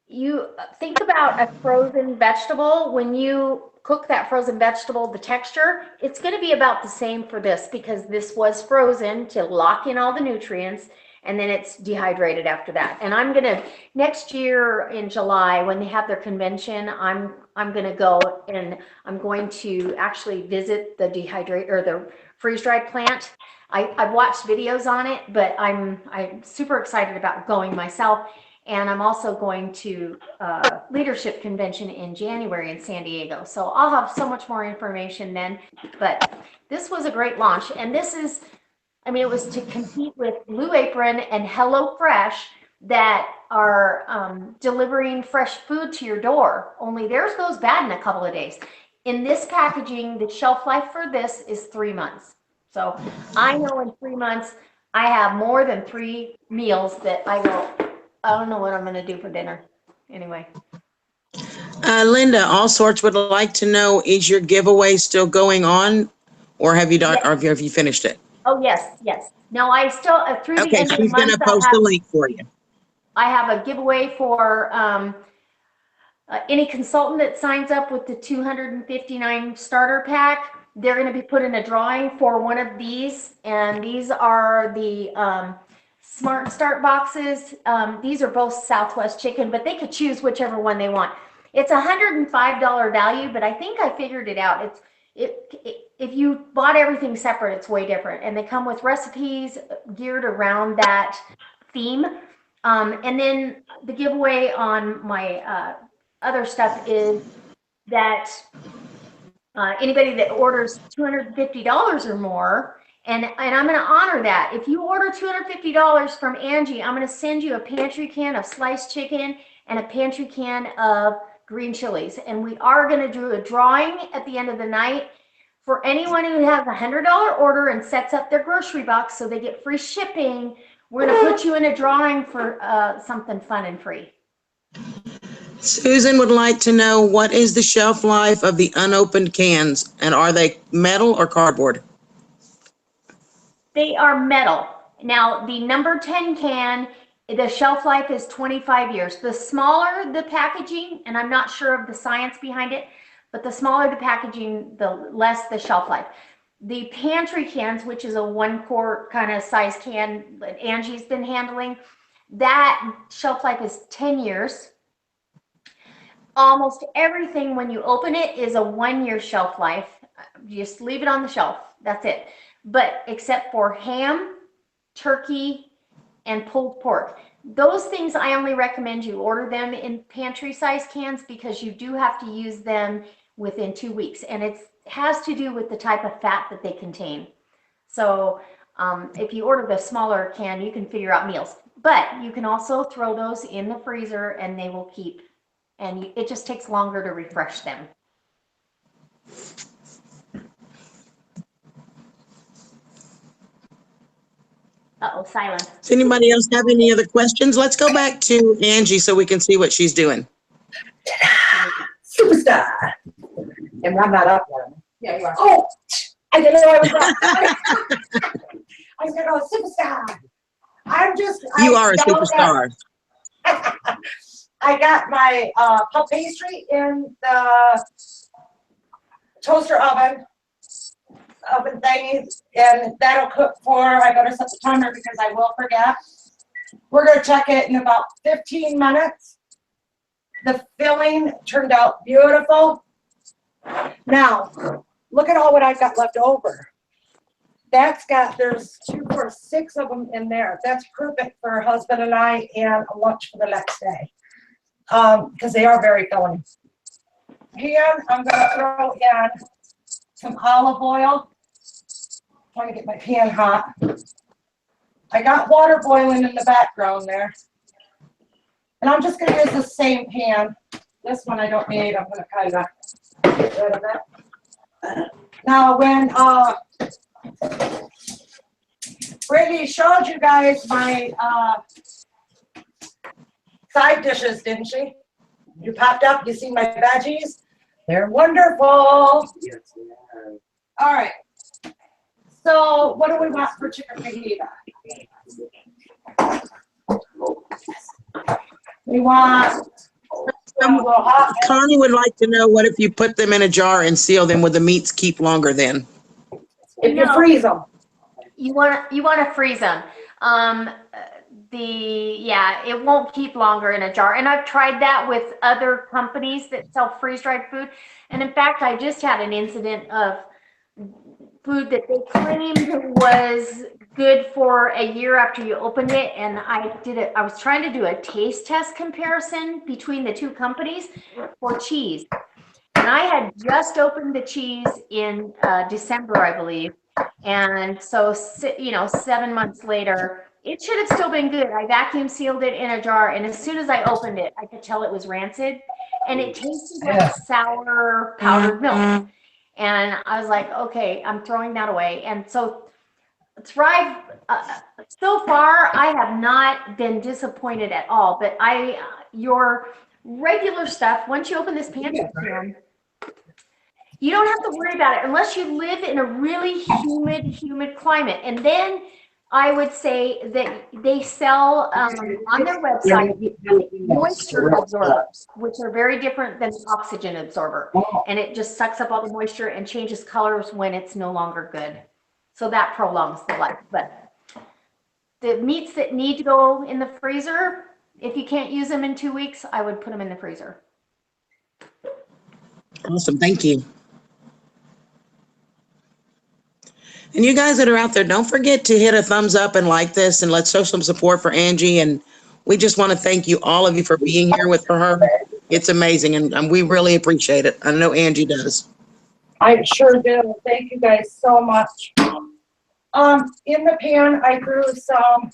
you think about a frozen vegetable. When you cook that frozen vegetable, the texture, it's going to be about the same for this because this was frozen to lock in all the nutrients. And then it's dehydrated after that. And I'm gonna, next year in July, when they have their convention, I'm gonna go and I'm going to actually visit the the freeze-dried plant. I've watched videos on it, but I'm super excited about going myself. And I'm also going to leadership convention in January in San Diego. So I'll have so much more information then. But this was a great launch. And this is, I mean, it was to compete with Blue Apron and HelloFresh that are delivering fresh food to your door. Only theirs goes bad in a couple of days. In this packaging, the shelf life for this is 3 months. So I know in 3 months, I have more than 3 meals that I go, I don't know what I'm going to do for dinner. Anyway. Linda, All Sorts would like to know, is your giveaway still going on, or have you done, or have you finished it? Oh, yes, yes. No, I still, through the Okay, end of the she's going month, to post a link for you. I have a giveaway for any consultant that signs up with the 259 starter pack. They're going to be put in a drawing for one of these, and these are the Smart Start boxes. These are both Southwest Chicken, but they could choose whichever one they want. It's $105 value, but I think I figured it out. If you bought everything separate, it's way different. And they come with recipes geared around that theme. And then the giveaway on my other stuff is that anybody that orders $250 or more, and I'm going to honor that. If you order $250 from Angie, I'm going to send you a pantry can of sliced chicken and a pantry can of green chilies. And we are going to do a drawing at the end of the night for anyone who has a $100 order and sets up their grocery box so they get free shipping. We're going to put you in a drawing for something fun and free. Susan would like to know, what is the shelf life of the unopened cans, and are they metal or cardboard? They are metal. Now, the number 10 can, the shelf life is 25 years. The smaller the packaging, and I'm not sure of the science behind it, but the smaller the packaging, the less the shelf life. The pantry cans, which is a 1 quart kind of size can that Angie's been handling, that shelf life is 10 years. Almost everything when you open it is a 1 year shelf life. You just leave it on the shelf. That's it. But except for ham, turkey, and pulled pork. Those things I only recommend you order them in pantry size cans because you do have to use them within 2 weeks. And it has to do with the type of fat that they contain. So if you order the smaller can, you can figure out meals. But you can also throw those in the freezer and they will keep. And it just takes longer to refresh them. Uh-oh, silence. Does anybody else have any other questions? Let's go back to Angie so we can see what she's doing. Superstar. And I'm not up there. Yeah, you are. Oh, I didn't know I was up. I said, oh, superstar. You are a superstar. I got my puff pastry in the toaster oven thingy, and that'll cook for, I better set the timer because I will forget. We're gonna check it in about 15 minutes. The filling turned out beautiful. Now, look at all what I've got left over. There's 2, 4, 6 of them in there. That's perfect for her husband and I and a lunch for the next day. Because they are very filling. Pan, I'm gonna throw in some olive oil. Trying to get my pan hot. I got water boiling in the background there. And I'm just gonna use the same pan. This one I don't need, I'm gonna kind of get rid of it. Now when Brittany showed you guys my side dishes, didn't she? You popped up, you see my veggies? They're wonderful. Yes, yeah. All right. So what do we want for chicken fajita? We want a little hot. Connie would like to know, what if you put them in a jar and seal them? Would the meats keep longer then? If you freeze them. You want to freeze them. It won't keep longer in a jar. And I've tried that with other companies that sell freeze-dried food. And in fact, I just had an incident of food that they claimed was good for a year after you opened it. And I was trying to do a taste test comparison between the two companies for cheese. And I had just opened the cheese in December, I believe. And so, 7 months later, it should have still been good. I vacuum sealed it in a jar, and as soon as I opened it, I could tell it was rancid, and it tasted like sour powdered milk. And I was like, okay, I'm throwing that away. And so Thrive, so far, I have not been disappointed at all. But your regular stuff, once you open this pantry can, you don't have to worry about it unless you live in a really humid climate. And then I would say that they sell on their website moisture absorbers, which are very different than oxygen absorber. And it just sucks up all the moisture and changes colors when it's no longer good. So that prolongs the life. But the meats that need to go in the freezer, if you can't use them in 2 weeks, I would put them in the freezer. Awesome, thank you. And you guys that are out there, don't forget to hit a thumbs up and like this, and let's show some support for Angie. And we just want to thank you, all of you, for being here with her. It's amazing, and we really appreciate it. I know Angie does. I sure do. Thank you guys so much. In the pan, I threw some,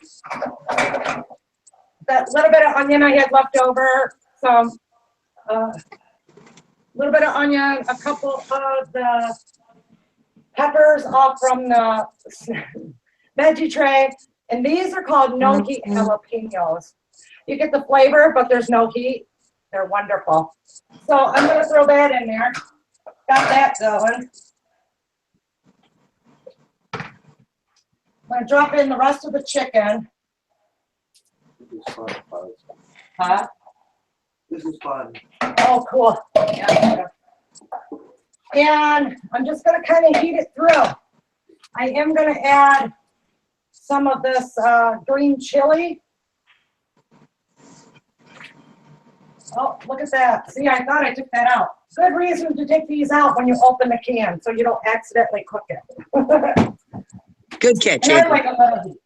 that little bit of onion I had left over, some, little bit of onion, a couple of the peppers off from the veggie tray, and these are called no heat jalapenos. You get the flavor, but there's no heat. They're wonderful. So I'm gonna throw that in there. Got that going. I'm gonna drop in the rest of the chicken. Huh? This is fun. Oh, cool. Yeah. And I'm just gonna kind of heat it through. I am gonna add some of this green chili. Oh, look at that. See, I thought I took that out. Good reason to take these out when you open the can, so you don't accidentally cook it. Good catch, And I Angie. like a little heat.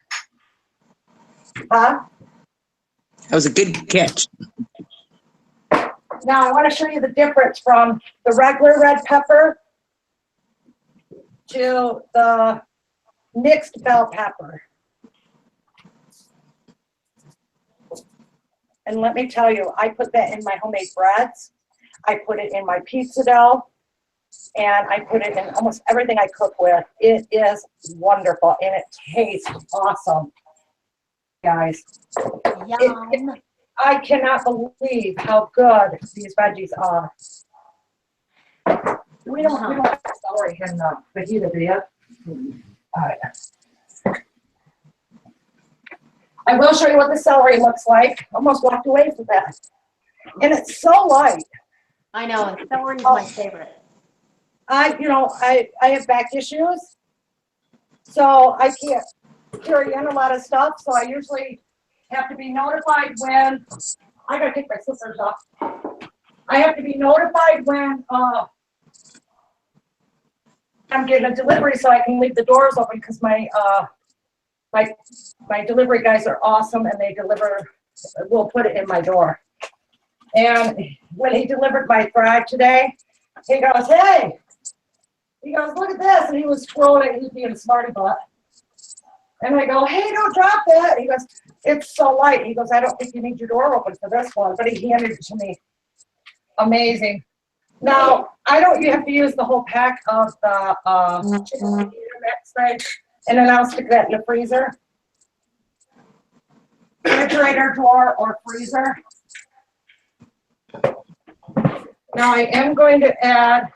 Huh? That was a good catch. Now I want to show you the difference from the regular red pepper to the mixed bell pepper. And let me tell you, I put that in my homemade breads. I put it in my pizza dough. And I put it in almost everything I cook with. It is wonderful and it tastes awesome, guys. Yum. I cannot believe how good these veggies are. We don't have celery in the fajita, do you? All right. I will show you what the celery looks like. Almost walked away from that. And it's so light. I know, and celery is my favorite. I have back issues, so I can't carry in a lot of stuff, so I usually have to be notified when, I gotta take my scissors off. I have to be notified when, I'm getting a delivery so I can leave the doors open, because my delivery guys are awesome, and they will put it in my door. And when he delivered my fry today, he goes, hey, he goes, look at this. And he was scrolling, he's being a smarty butt. And I go, hey, don't drop that. He goes, it's so light. He goes, I don't think you need your door open for this one. But he handed it to me. Amazing. Now, you have to use the whole pack of the chicken next thing. And then I'll stick that in the freezer. Refrigerator, drawer, or freezer. Now I am going to add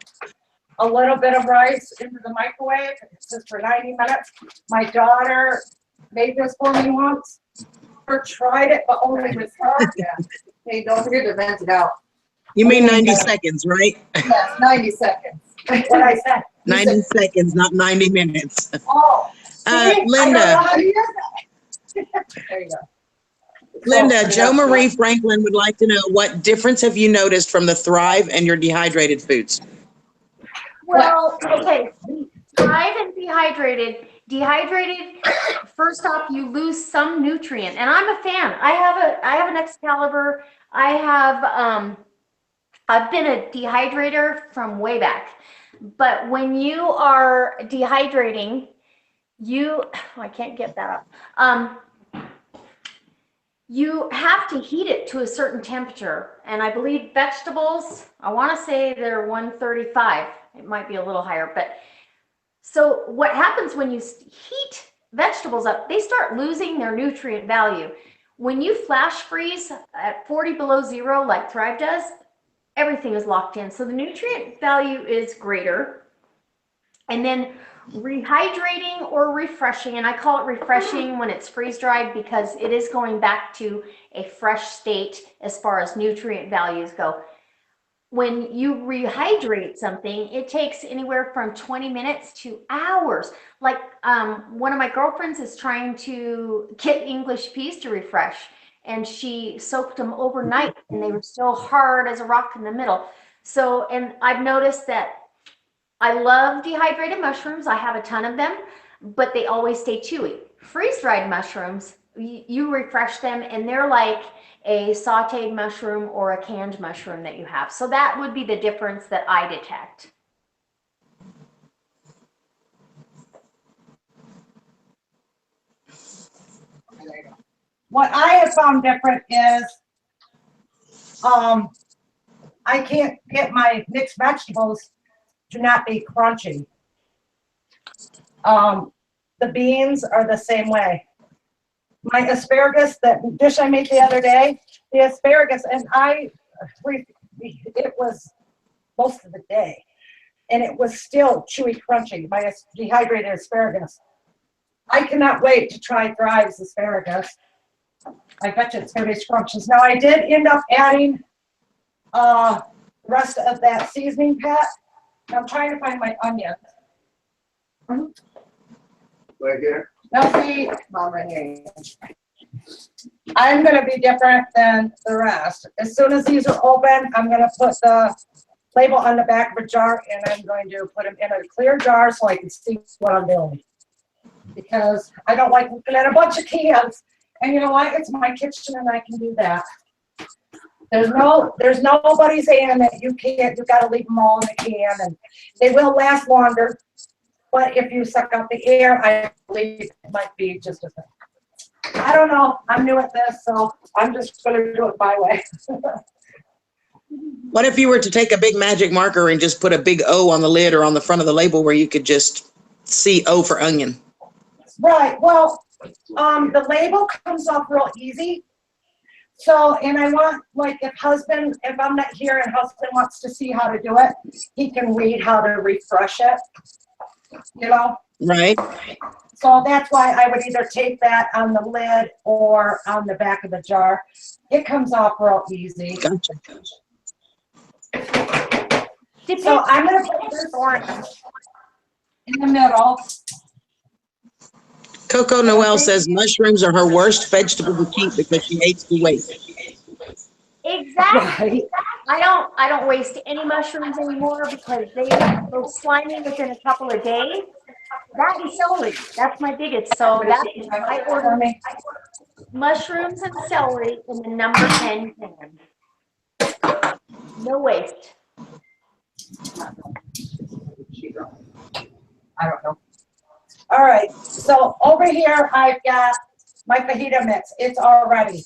a little bit of rice into the microwave. It's just for 90 minutes. My daughter made this for me once. Or tried it, but only with her. Yeah. Hey, don't forget to vent it out. You mean 90 seconds, right? Yes, 90 seconds. What I said. 90 seconds, not 90 minutes. Oh, see? I don't Linda. know how to use it. There you go. Linda, Joe Marie Franklin would like to know, what difference have you noticed from the Thrive and your dehydrated foods? Well, okay, Thrive and dehydrated. Dehydrated, first off, you lose some nutrient, and I'm a fan. I have an Excalibur. I've been a dehydrator from way back. But when you are dehydrating, I can't get that up. You have to heat it to a certain temperature. And I believe vegetables, I want to say they're 135. It might be a little higher, but so what happens when you heat vegetables up, they start losing their nutrient value. When you flash freeze at 40 below zero, like Thrive does, everything is locked in. So the nutrient value is greater. And then rehydrating or refreshing, and I call it refreshing when it's freeze dried because it is going back to a fresh state as far as nutrient values go. When you rehydrate something, it takes anywhere from 20 minutes to hours. Like one of my girlfriends is trying to get English peas to refresh, and she soaked them overnight and they were still hard as a rock in the middle. So, and I've noticed that I love dehydrated mushrooms. I have a ton of them, but they always stay chewy. Freeze-dried mushrooms, you refresh them and they're like a sauteed mushroom or a canned mushroom that you have. So that would be the difference that I detect. What I have found different is I can't get my mixed vegetables to not be crunchy. The beans are the same way. My asparagus, that dish I made the other day, the asparagus, and it was most of the day, and it was still chewy, crunchy, my dehydrated asparagus. I cannot wait to try Thrive's asparagus. I bet you it's going to be scrumptious. Now, I did end up adding the rest of that seasoning pack. I'm trying to find my onions. Right here. Now, see, Mom, right here. I'm going to be different than the rest. As soon as these are open, I'm going to put the label on the back of a jar, and I'm going to put them in a clear jar so I can see what I'm doing. Because I don't like looking at a bunch of cans. And you know what? It's my kitchen, and I can do that. There's nobody saying that you can't. You've got to leave them all in the can, and they will last longer. But if you suck out the air, I believe it might be just a thing. I don't know. I'm new at this, so I'm just going to do it my way. What if you were to take a big magic marker and just put a big O on the lid or on the front of the label where you could just see O for onion? Right. Well, the label comes off real easy. So, and I want, like, if I'm not here and husband wants to see how to do it, he can read how to refresh it. you know? Right. So that's why I would either tape that on the lid or on the back of the jar. It comes off real easy. Gotcha. So I'm gonna put this in the middle. Coco Noel says mushrooms are her worst vegetable to keep because she hates to waste. Exactly. Right. I don't waste any mushrooms anymore because they go slimy within a couple of days. That and celery. That's my biggest. So that's I order mushrooms and celery in the number 10 can. No waste. I don't know. All right, so over here I've got my fajita mix. It's all ready.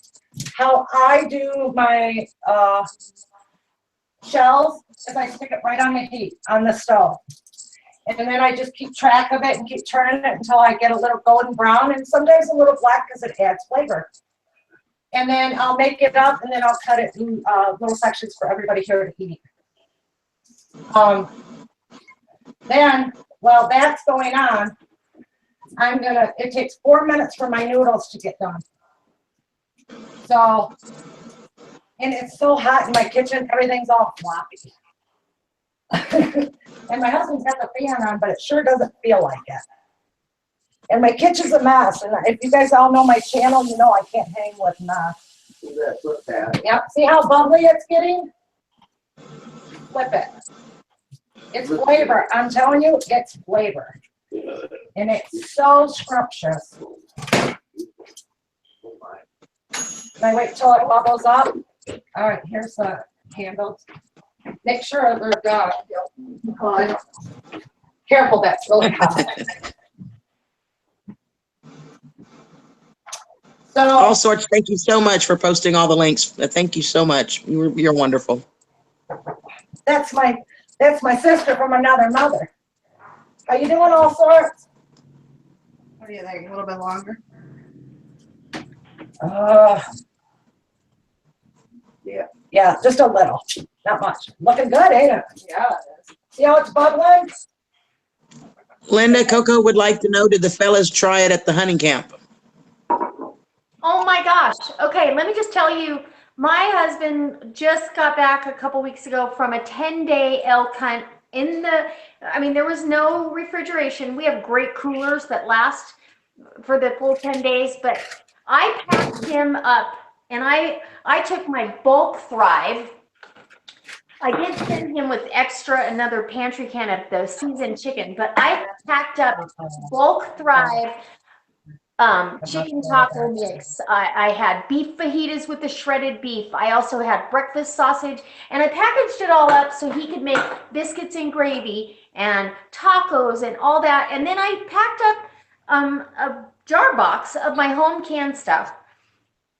How I do my shells is I stick it right on the heat on the stove. And then I just keep track of it and keep turning it until I get a little golden brown and sometimes a little black because it adds flavor. And then I'll make it up and then I'll cut it in little sections for everybody here to eat. Then, while that's going on, it takes 4 minutes for my noodles to get done. So, and it's so hot in my kitchen, everything's all floppy. And my husband's got the fan on, but it sure doesn't feel like it. And my kitchen's a mess. And if you guys all know my channel, you know I can't hang with mess. See that, flip that. Yep, see how bubbly it's getting? Flip it. It's flavor. I'm telling you, it's flavor. And it's so scrumptious. Can I wait till it bubbles up? All right, here's the handles. Make sure they're done. Careful, that's really hot. So, All sorts. Thank you so much for posting all the links. Thank you so much. You're wonderful. that's my sister from another mother. How you doing, all sorts? What do you think? A little bit longer? Yeah, just a little, not much. Looking good, ain't it? Yeah, it is. See how it's bubbling? Linda, Coco would like to know, did the fellas try it at the hunting camp? Oh my gosh. Okay, let me just tell you, my husband just got back a couple weeks ago from a 10-day elk hunt there was no refrigeration. We have great coolers that last for the full 10 days, but I packed him up and I took my bulk Thrive. I did send him with another pantry can of the seasoned chicken, but I packed up bulk Thrive chicken taco mix. I had beef fajitas with the shredded beef. I also had breakfast sausage, and I packaged it all up so he could make biscuits and gravy and tacos and all that. And then I packed up a jar box of my home canned stuff.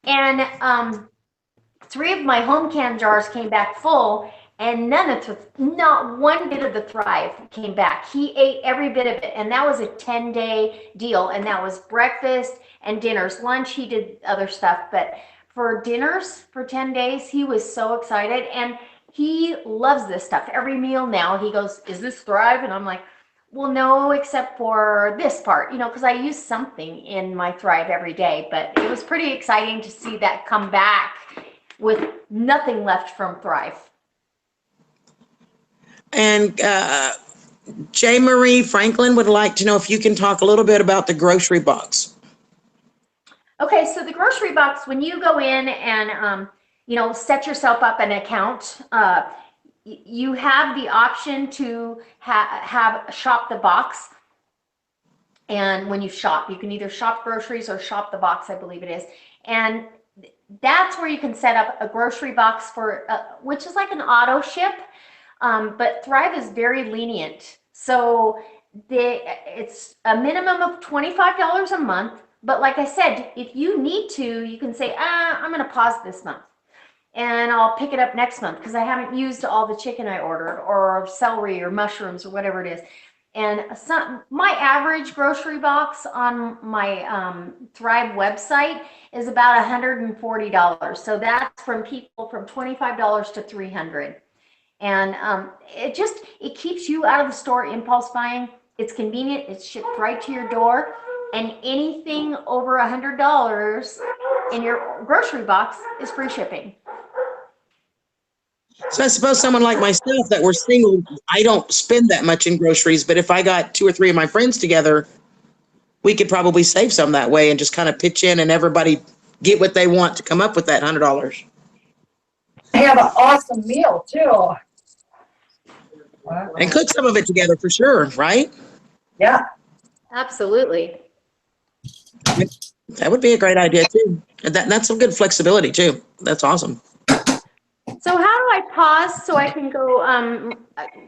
And 3 of my home canned jars came back full, and not one bit of the Thrive came back. He ate every bit of it, and that was a 10-day deal, and that was breakfast and dinners. Lunch, he did other stuff, but for dinners for 10 days, he was so excited, and he loves this stuff. Every meal now, he goes, "Is this Thrive?" And I'm like, well, no, except for this part, because I use something in my Thrive every day, but it was pretty exciting to see that come back with nothing left from Thrive. And J. Marie Franklin would like to know if you can talk a little bit about the grocery box. Okay, so the grocery box, when you go in and, set yourself up an account, you have the option to have shop the box. And when you shop, you can either shop groceries or shop the box, I believe it is. And that's where you can set up a grocery box for, which is like an auto ship. But Thrive is very lenient. So it's a minimum of $25 a month. But like I said, if you need to, you can say, I'm going to pause this month and I'll pick it up next month because I haven't used all the chicken I ordered or celery or mushrooms or whatever it is. And my average grocery box on my Thrive website is about $140. So that's from people from $25 to $300. And it keeps you out of the store impulse buying. It's convenient. It's shipped right to your door, and anything over $100 in your grocery box is free shipping. So I suppose someone like myself that we're single, I don't spend that much in groceries, but if I got 2 or 3 of my friends together, we could probably save some that way and just kind of pitch in and everybody get what they want to come up with that $100. They have an awesome meal too. And cook some of it together for sure, right? Yeah. Absolutely. That would be a great idea too. And that's some good flexibility too. That's awesome. So how do I pause so I can go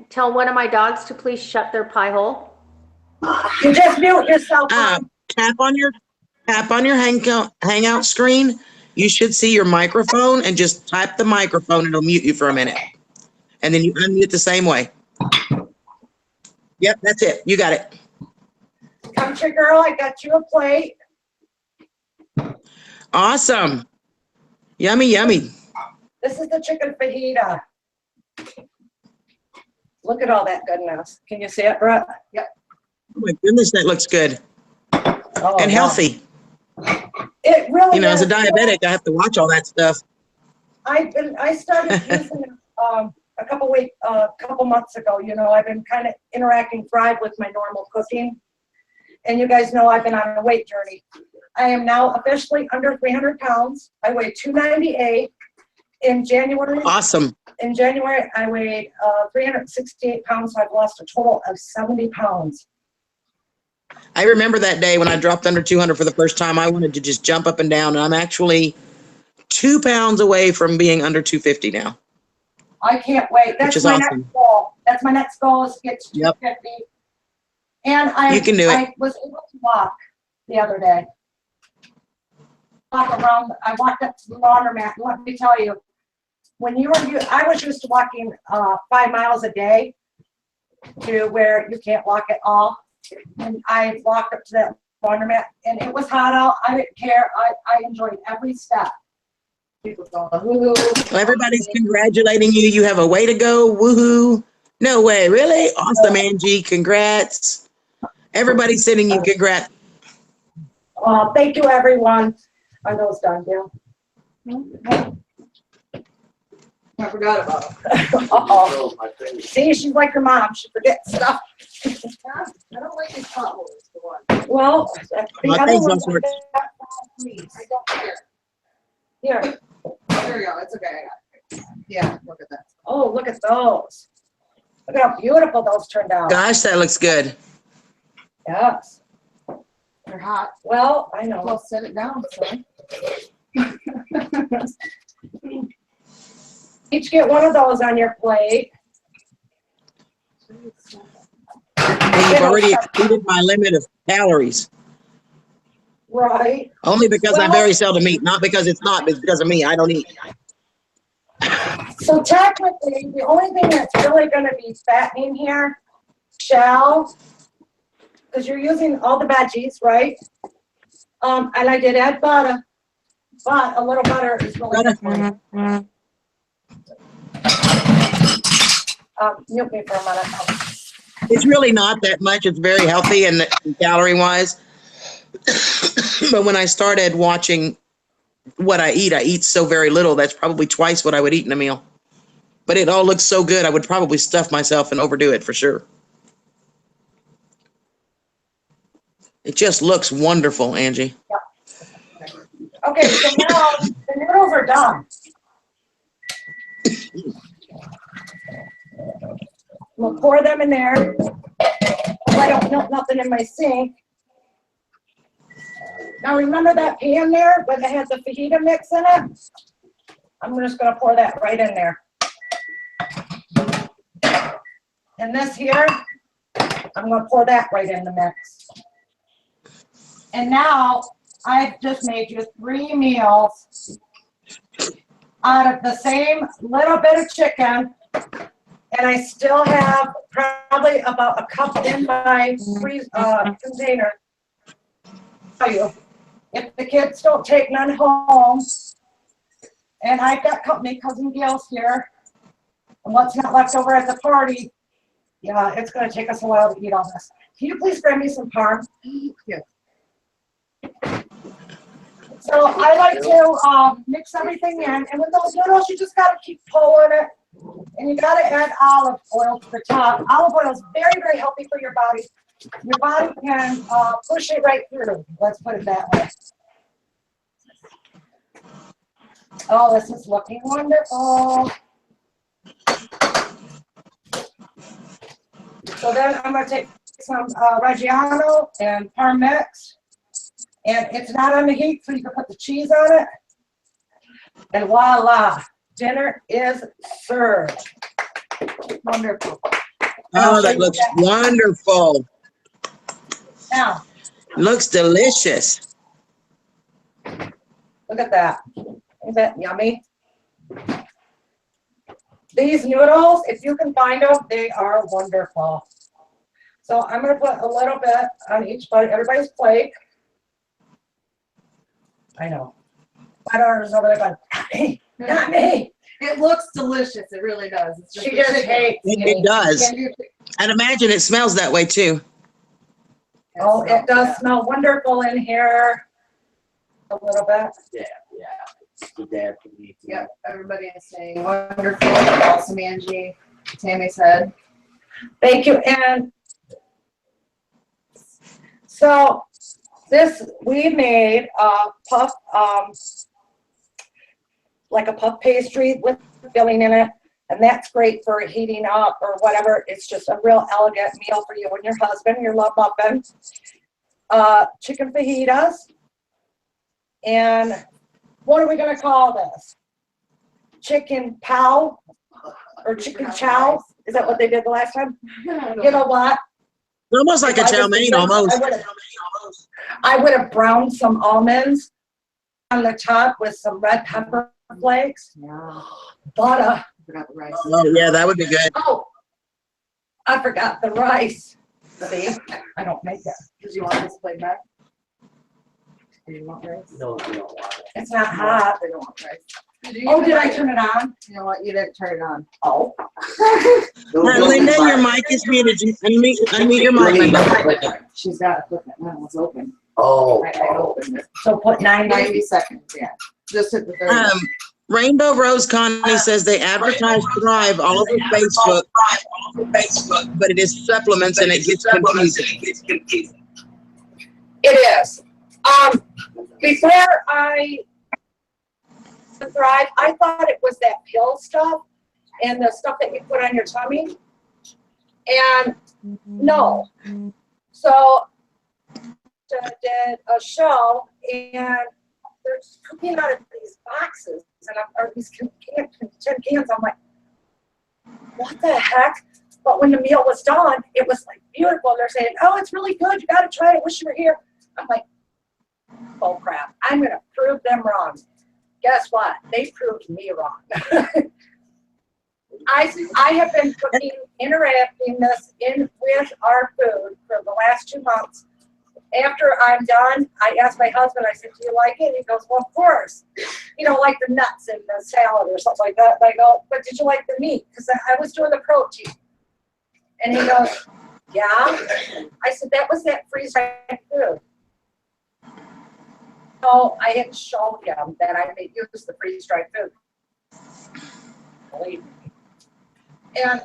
tell one of my dogs to please shut their pie hole? You just mute yourself. Tap on your hangout screen. You should see your microphone and just type the microphone and it'll mute you for a minute. And then you unmute the same way. Yep, that's it. You got it. Country girl, I got you a plate. Awesome. Yummy, yummy. This is the chicken fajita. Look at all that goodness. Can you see it, Brett? Yep. Oh my goodness, that looks good. Oh, And yeah. healthy. It really You know, as a is. diabetic, I have to watch all that stuff. I started using it a couple months ago. You know, I've been kind of interacting Thrive with my normal cooking. And you guys know I've been on a weight journey. I am now officially under 300 pounds. I weigh 298. In January, Awesome. I weighed 368 pounds, so I've lost a total of 70 pounds. I remember that day when I dropped under 200 for the first time. I wanted to just jump up and down, and I'm actually 2 pounds away from being under 250 now. I can't wait. That's Which is my awesome. next goal. That's my next goal is to get to 250. And You can do it. I was able to walk the other day. I walked up to the laundromat, and let me tell you, I was used to walking 5 miles a day to where you can't walk at all. And I walked up to that laundromat, and it was hot out. I didn't care. I enjoyed every step. People going, woo-hoo. Well, everybody's congratulating you. You have a way to go. Woohoo. No way. Really? Awesome, Angie. Congrats. Everybody's sending you congrats. Thank you, everyone. Are those done, Bill? I forgot about it. Uh-oh. My thing. See, she's like her mom. She forgets stuff. I don't like these potholes, for one. Well, the My other thing's one, all sorts. Please, I don't care. here. There you go, it's okay, I got it. Yeah, look at that. Oh, look at those. Look how beautiful those turned out. Gosh, that looks good. Yes. They're hot. Well, I know. Well, set it down, son. Each get one of those on your plate. And you've already exceeded my limit of calories. Right. Only because I very seldom eat. Not because it's not, but because of me. I don't eat. So technically, the only thing that's really going to be fattening here, shell, because you're using all the veggies, right? And I did add butter, but a little butter is really good for you. Mute me for a minute. It's really not that much. It's very healthy and calorie wise. But when I started watching what I eat so very little. That's probably twice what I would eat in a meal. But it all looks so good. I would probably stuff myself and overdo it for sure. It just looks wonderful, Angie. Yep. Okay, so now the noodles are done. We'll pour them in there. I don't know nothing in my sink. Now remember that pan there where it has the fajita mix in it? I'm just gonna pour that right in there. And this here, I'm gonna pour that right in the mix. And now I've just made you 3 meals out of the same little bit of chicken. And I still have probably about a cup in my container. Tell you, if the kids don't take none home, and I've got company, Cousin Gail's here, and what's not left over at the party, yeah, it's going to take us a while to eat all this. can you please grab me some parm? Yes. So I like to mix everything in, and with those noodles, you just gotta keep pulling it, and you gotta add olive oil to the top. Olive oil is very, very healthy for your body. Your body can push it right through. Let's put it that way. Oh, this is looking wonderful. So then I'm gonna take some Reggiano and Parm mix. And it's not on the heat, so you can put the cheese on it. And voila, dinner is served. Wonderful. Oh, that looks wonderful. Now, Looks delicious. look at that. Isn't that yummy? These noodles, if you can find them, they are wonderful. So I'm gonna put a little bit on each plate, everybody's plate. I know. My daughter's over there going, not me, not me. It looks delicious. It really does. It's She the just chicken. hates It me. does. Can't do chicken. I'd imagine it smells that way too. Oh, it does smell wonderful in here. A little bit. Yeah. It's the dad for me. Yep, everybody is saying wonderful, awesome, Angie. Tammy said. Thank you. And so this, we made a puff, like a puff pastry with filling in it. And that's great for heating up or whatever. It's just a real elegant meal for you and your husband, your love muffin. Chicken fajitas. And what are we going to call this? Chicken pow or chicken chow? Is that what they did the last time? You know what? Almost like a If I chow was mein, the almost. I would have browned some almonds on the top with some red pepper flakes, Yeah, butter. forgot the rice. Oh, yeah, that would be good. Oh, I forgot the rice. See, I don't make that. Did you want this plate back? Do you want rice? No, you don't want it. It's not hot. They don't want rice. Oh, did I turn it on? You know what? You didn't turn it on. Oh. Linda, your mic is muted. Unmute your mic, Linda. She's got equipment. That was open. Oh. I opened it. So put 90. 90 seconds, yeah. Just hit the 30. Rainbow Rose Connie says they advertise Thrive all over Facebook, but it is supplements and it gets confusing. It is. Before I Thrive, I thought it was that pill stuff and the stuff that you put on your tummy. And no. So I did a show and they're cooking out of these boxes and or these tin cans. I'm like, what the heck? But when the meal was done, it was like beautiful. They're saying, oh, it's really good. You got to try it. Wish you were here. I'm like, oh crap. I'm going to prove them wrong. Guess what? They proved me wrong. I have been cooking, interacting this in with our food for the last 2 months. After I'm done, I asked my husband, I said, do you like it? He goes, well, of course. You know, like the nuts in the salad or something like that. And I go, but did you like the meat? Because I was doing the protein. And he goes, yeah. I said, that was that freeze-dried food. So I had shown him that I made use the freeze-dried food. Believe me. And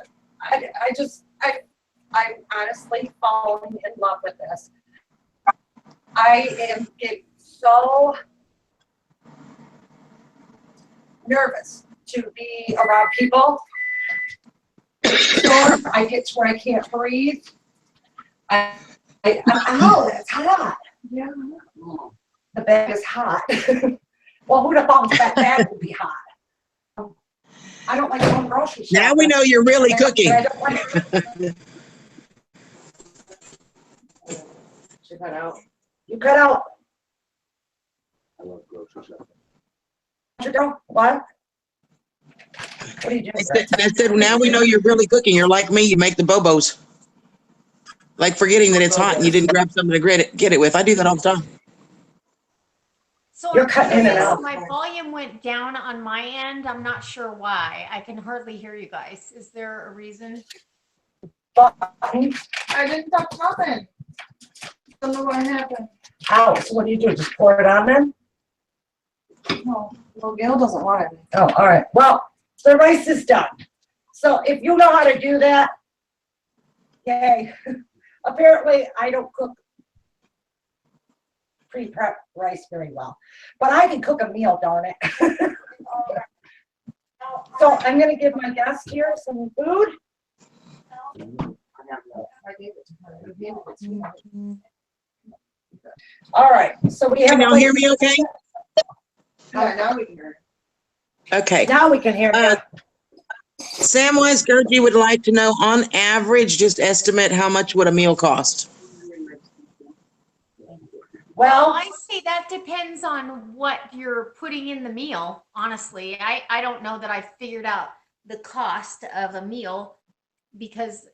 I'm honestly falling in love with this. I am getting so nervous to be around people. I get to where I can't breathe. I know that's hot. Yeah. The bag is hot. Well, who'd have thought that bag would be hot? I don't like going grocery shopping. Now we know you're really cooking. I don't like She cut out. You cut out. I love grocery shopping. You don't. What? What are you doing? I said, now we know you're really cooking. You're like me. You make the bobos. Like forgetting that it's hot and you didn't grab something to get it with. I do that all the time. So You're cutting in and out. my volume went down on my end. I'm not sure why. I can hardly hear you guys. Is there a reason? button. I didn't touch nothing. Don't know what happened. Ow, so what do? Just pour it on then? No, well, Gail doesn't want it. Oh, all right. Well, the rice is done. So if you know how to do that, yay. Apparently, I don't cook pre-prep rice very well, but I can cook a meal, darn it. So I'm gonna give my guest here some food. I gave it to her. I gave it to her. All right, so we have. Can y'all hear me okay? Yeah, now we can hear it. Okay. Now we can hear you. Samwise Gurji would like to know, on average, just estimate how much would a meal cost? Well, Well, I say that depends on what you're putting in the meal, honestly. I don't know that I figured out the cost of a meal because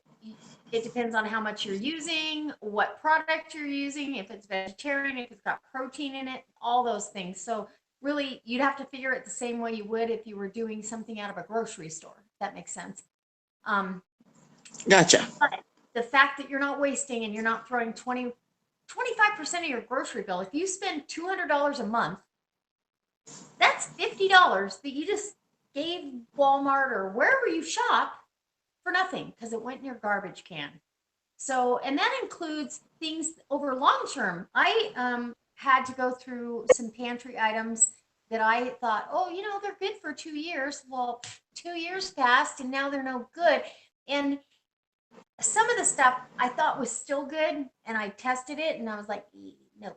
it depends on how much you're using, what product you're using, if it's vegetarian, if it's got protein in it, all those things. So really, you'd have to figure it the same way you would if you were doing something out of a grocery store, if that makes sense. Gotcha. But the fact that you're not wasting and you're not throwing 25% of your grocery bill, if you spend $200 a month, that's $50 that you just gave Walmart or wherever you shop for nothing because it went in your garbage can. So, and that includes things over long term. I had to go through some pantry items that I thought, oh, you know, they're good for 2 years. Well, 2 years passed and now they're no good. And some of the stuff I thought was still good, and I tested it and I was like, no.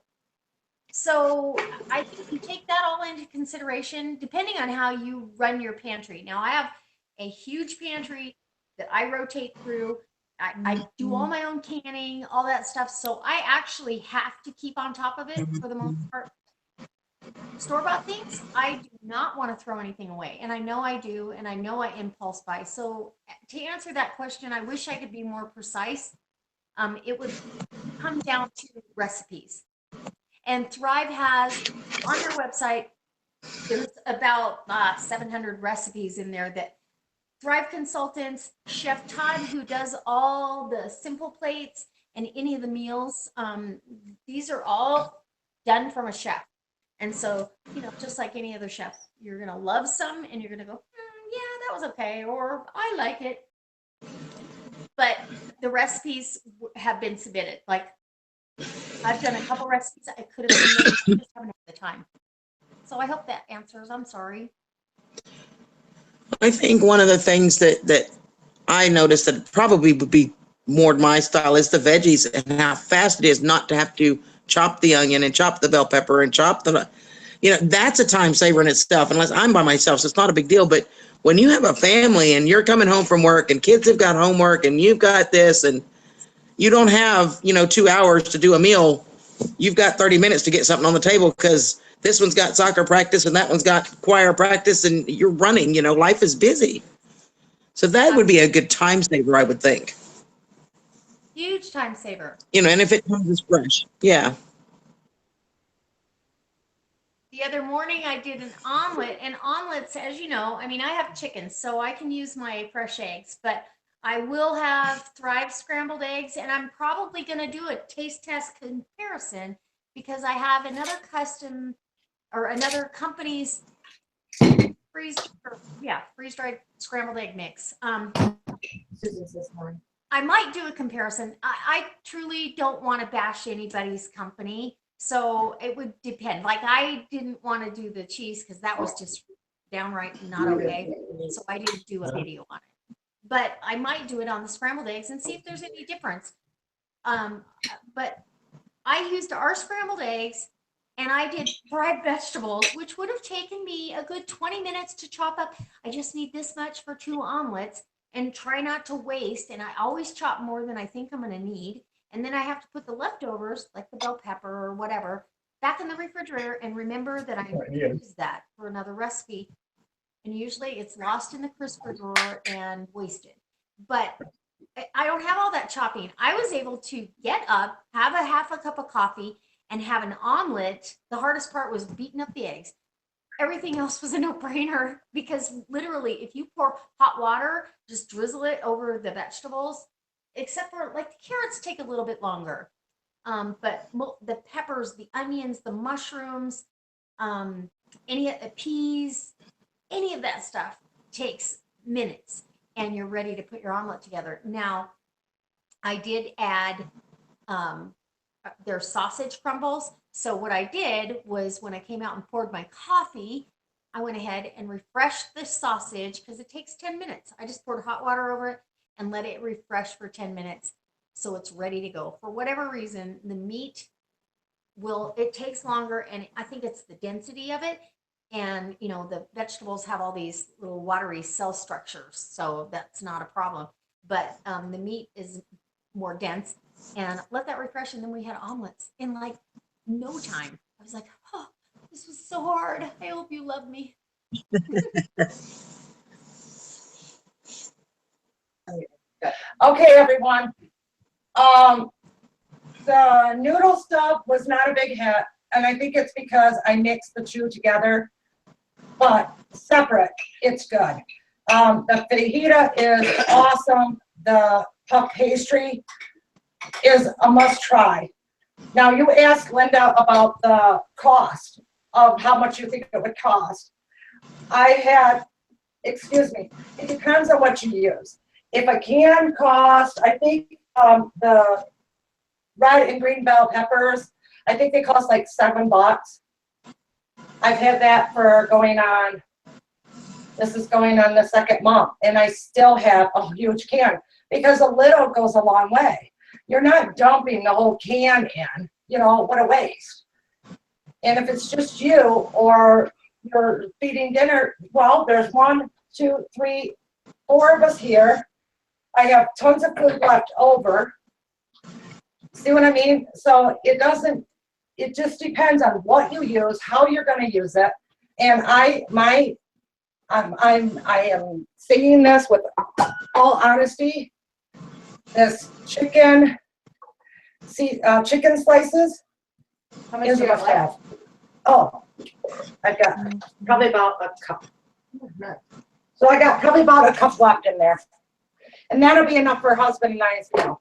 So I think you take that all into consideration depending on how you run your pantry. Now I have a huge pantry that I rotate through. I do all my own canning, all that stuff. So I actually have to keep on top of it for the most part. Store-bought things, I do not want to throw anything away. And I know I do, and I know I impulse buy. So to answer that question, I wish I could be more precise. It would come down to recipes. And Thrive has on their website, there's about 700 recipes in there that Thrive Consultants, Chef Todd, who does all the simple plates and any of the meals, these are all done from a chef. And so, you know, just like any other chef, you're going to love some and you're going to go, yeah, that was okay, or I like it. But the recipes have been submitted. Like I've done a couple recipes I could have submitted, I just haven't had the time. So I hope that answers. I'm sorry. I think one of the things that I noticed that probably would be more my style is the veggies and how fast it is not to have to chop the onion and chop the bell pepper and chop the, you know, that's a time saver in itself, unless I'm by myself, so it's not a big deal. But when you have a family and you're coming home from work and kids have got homework and you've got this and you don't have, you know, 2 hours to do a meal, you've got 30 minutes to get something on the table because this one's got soccer practice and that one's got choir practice and you're running, you know, life is busy. So that would be a good time saver, I would think. Huge time saver. You know, and if it comes as fresh, yeah. The other morning I did an omelet, and omelets, as you know, I mean, I have chickens, so I can use my fresh eggs, but I will have Thrive scrambled eggs, and I'm probably going to do a taste test comparison because I have another custom or another company's freeze-dried scrambled egg mix. Susan's this morning. I might do a comparison. I truly don't want to bash anybody's company. So it would depend. Like I didn't want to do the cheese because that was just downright not okay. So I didn't do a video on it. But I might do it on the scrambled eggs and see if there's any difference. But I used our scrambled eggs and I did fried vegetables, which would have taken me a good 20 minutes to chop up. I just need this much for 2 omelets and try not to waste. And I always chop more than I think I'm going to need. And then I have to put the leftovers, like the bell pepper or whatever, back in the refrigerator and remember that I use that for another recipe. And usually it's lost in the crisper drawer and wasted. But I don't have all that chopping. I was able to get up, have a half a cup of coffee, and have an omelet. The hardest part was beating up the eggs. Everything else was a no-brainer because literally if you pour hot water, just drizzle it over the vegetables, except for like the carrots take a little bit longer. But the peppers, the onions, the mushrooms, any of the peas, any of that stuff takes minutes, and you're ready to put your omelet together. Now, I did add their sausage crumbles. So what I did was when I came out and poured my coffee, I went ahead and refreshed the sausage because it takes 10 minutes. I just poured hot water over it and let it refresh for 10 minutes. So it's ready to go. For whatever reason, the meat it takes longer, and I think it's the density of it. And, you know, the vegetables have all these little watery cell structures, so that's not a problem. But the meat is more dense, and let that refresh, and then we had omelets in like no time. I was like, oh, this was so hard. I hope you love me. Okay, everyone. The noodle stuff was not a big hit, and I think it's because I mixed the two together, but separate, it's good. The fajita is awesome. The puff pastry is a must try. Now, you asked Linda about the cost of how much you think it would cost. It depends on what you use. If a can cost, I think the red and green bell peppers, I think they cost like $7. I've had that for this is going on the second month, and I still have a huge can because a little goes a long way. You're not dumping the whole can in, you know, what a waste. And if it's just you or you're feeding dinner, well, there's 1, 2, 3, 4 of us here. I have tons of food left over. See what I mean? So it just depends on what you use, how you're going to use it. And I am saying this with all honesty. This chicken slices How much is do a you have must have. Oh, I've got probably about a cup. So I got probably about a cup left in there. And that'll be enough for husband and I's meal.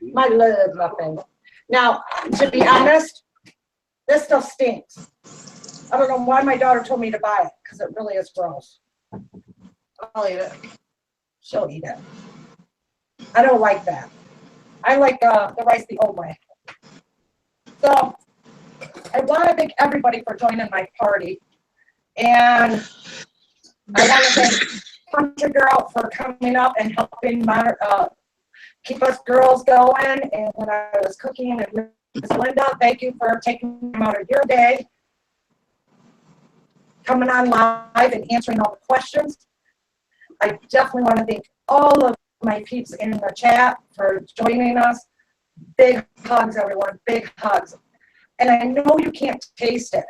My love muffin. Now, to be honest, this stuff stinks. I don't know why my daughter told me to buy it, because it really is gross. I'll eat it. She'll eat it. I don't like that. I like the rice the old way. So, I want to thank everybody for joining my party. And I want to thank Pantry Girl for coming up and helping keep us girls going. And when I was cooking, and Ms. Linda, thank you for taking time out of your day, coming on live and answering all the questions. I definitely want to thank all of my peeps in the chat for joining us. Big hugs, everyone, big hugs. And I know you can't taste it,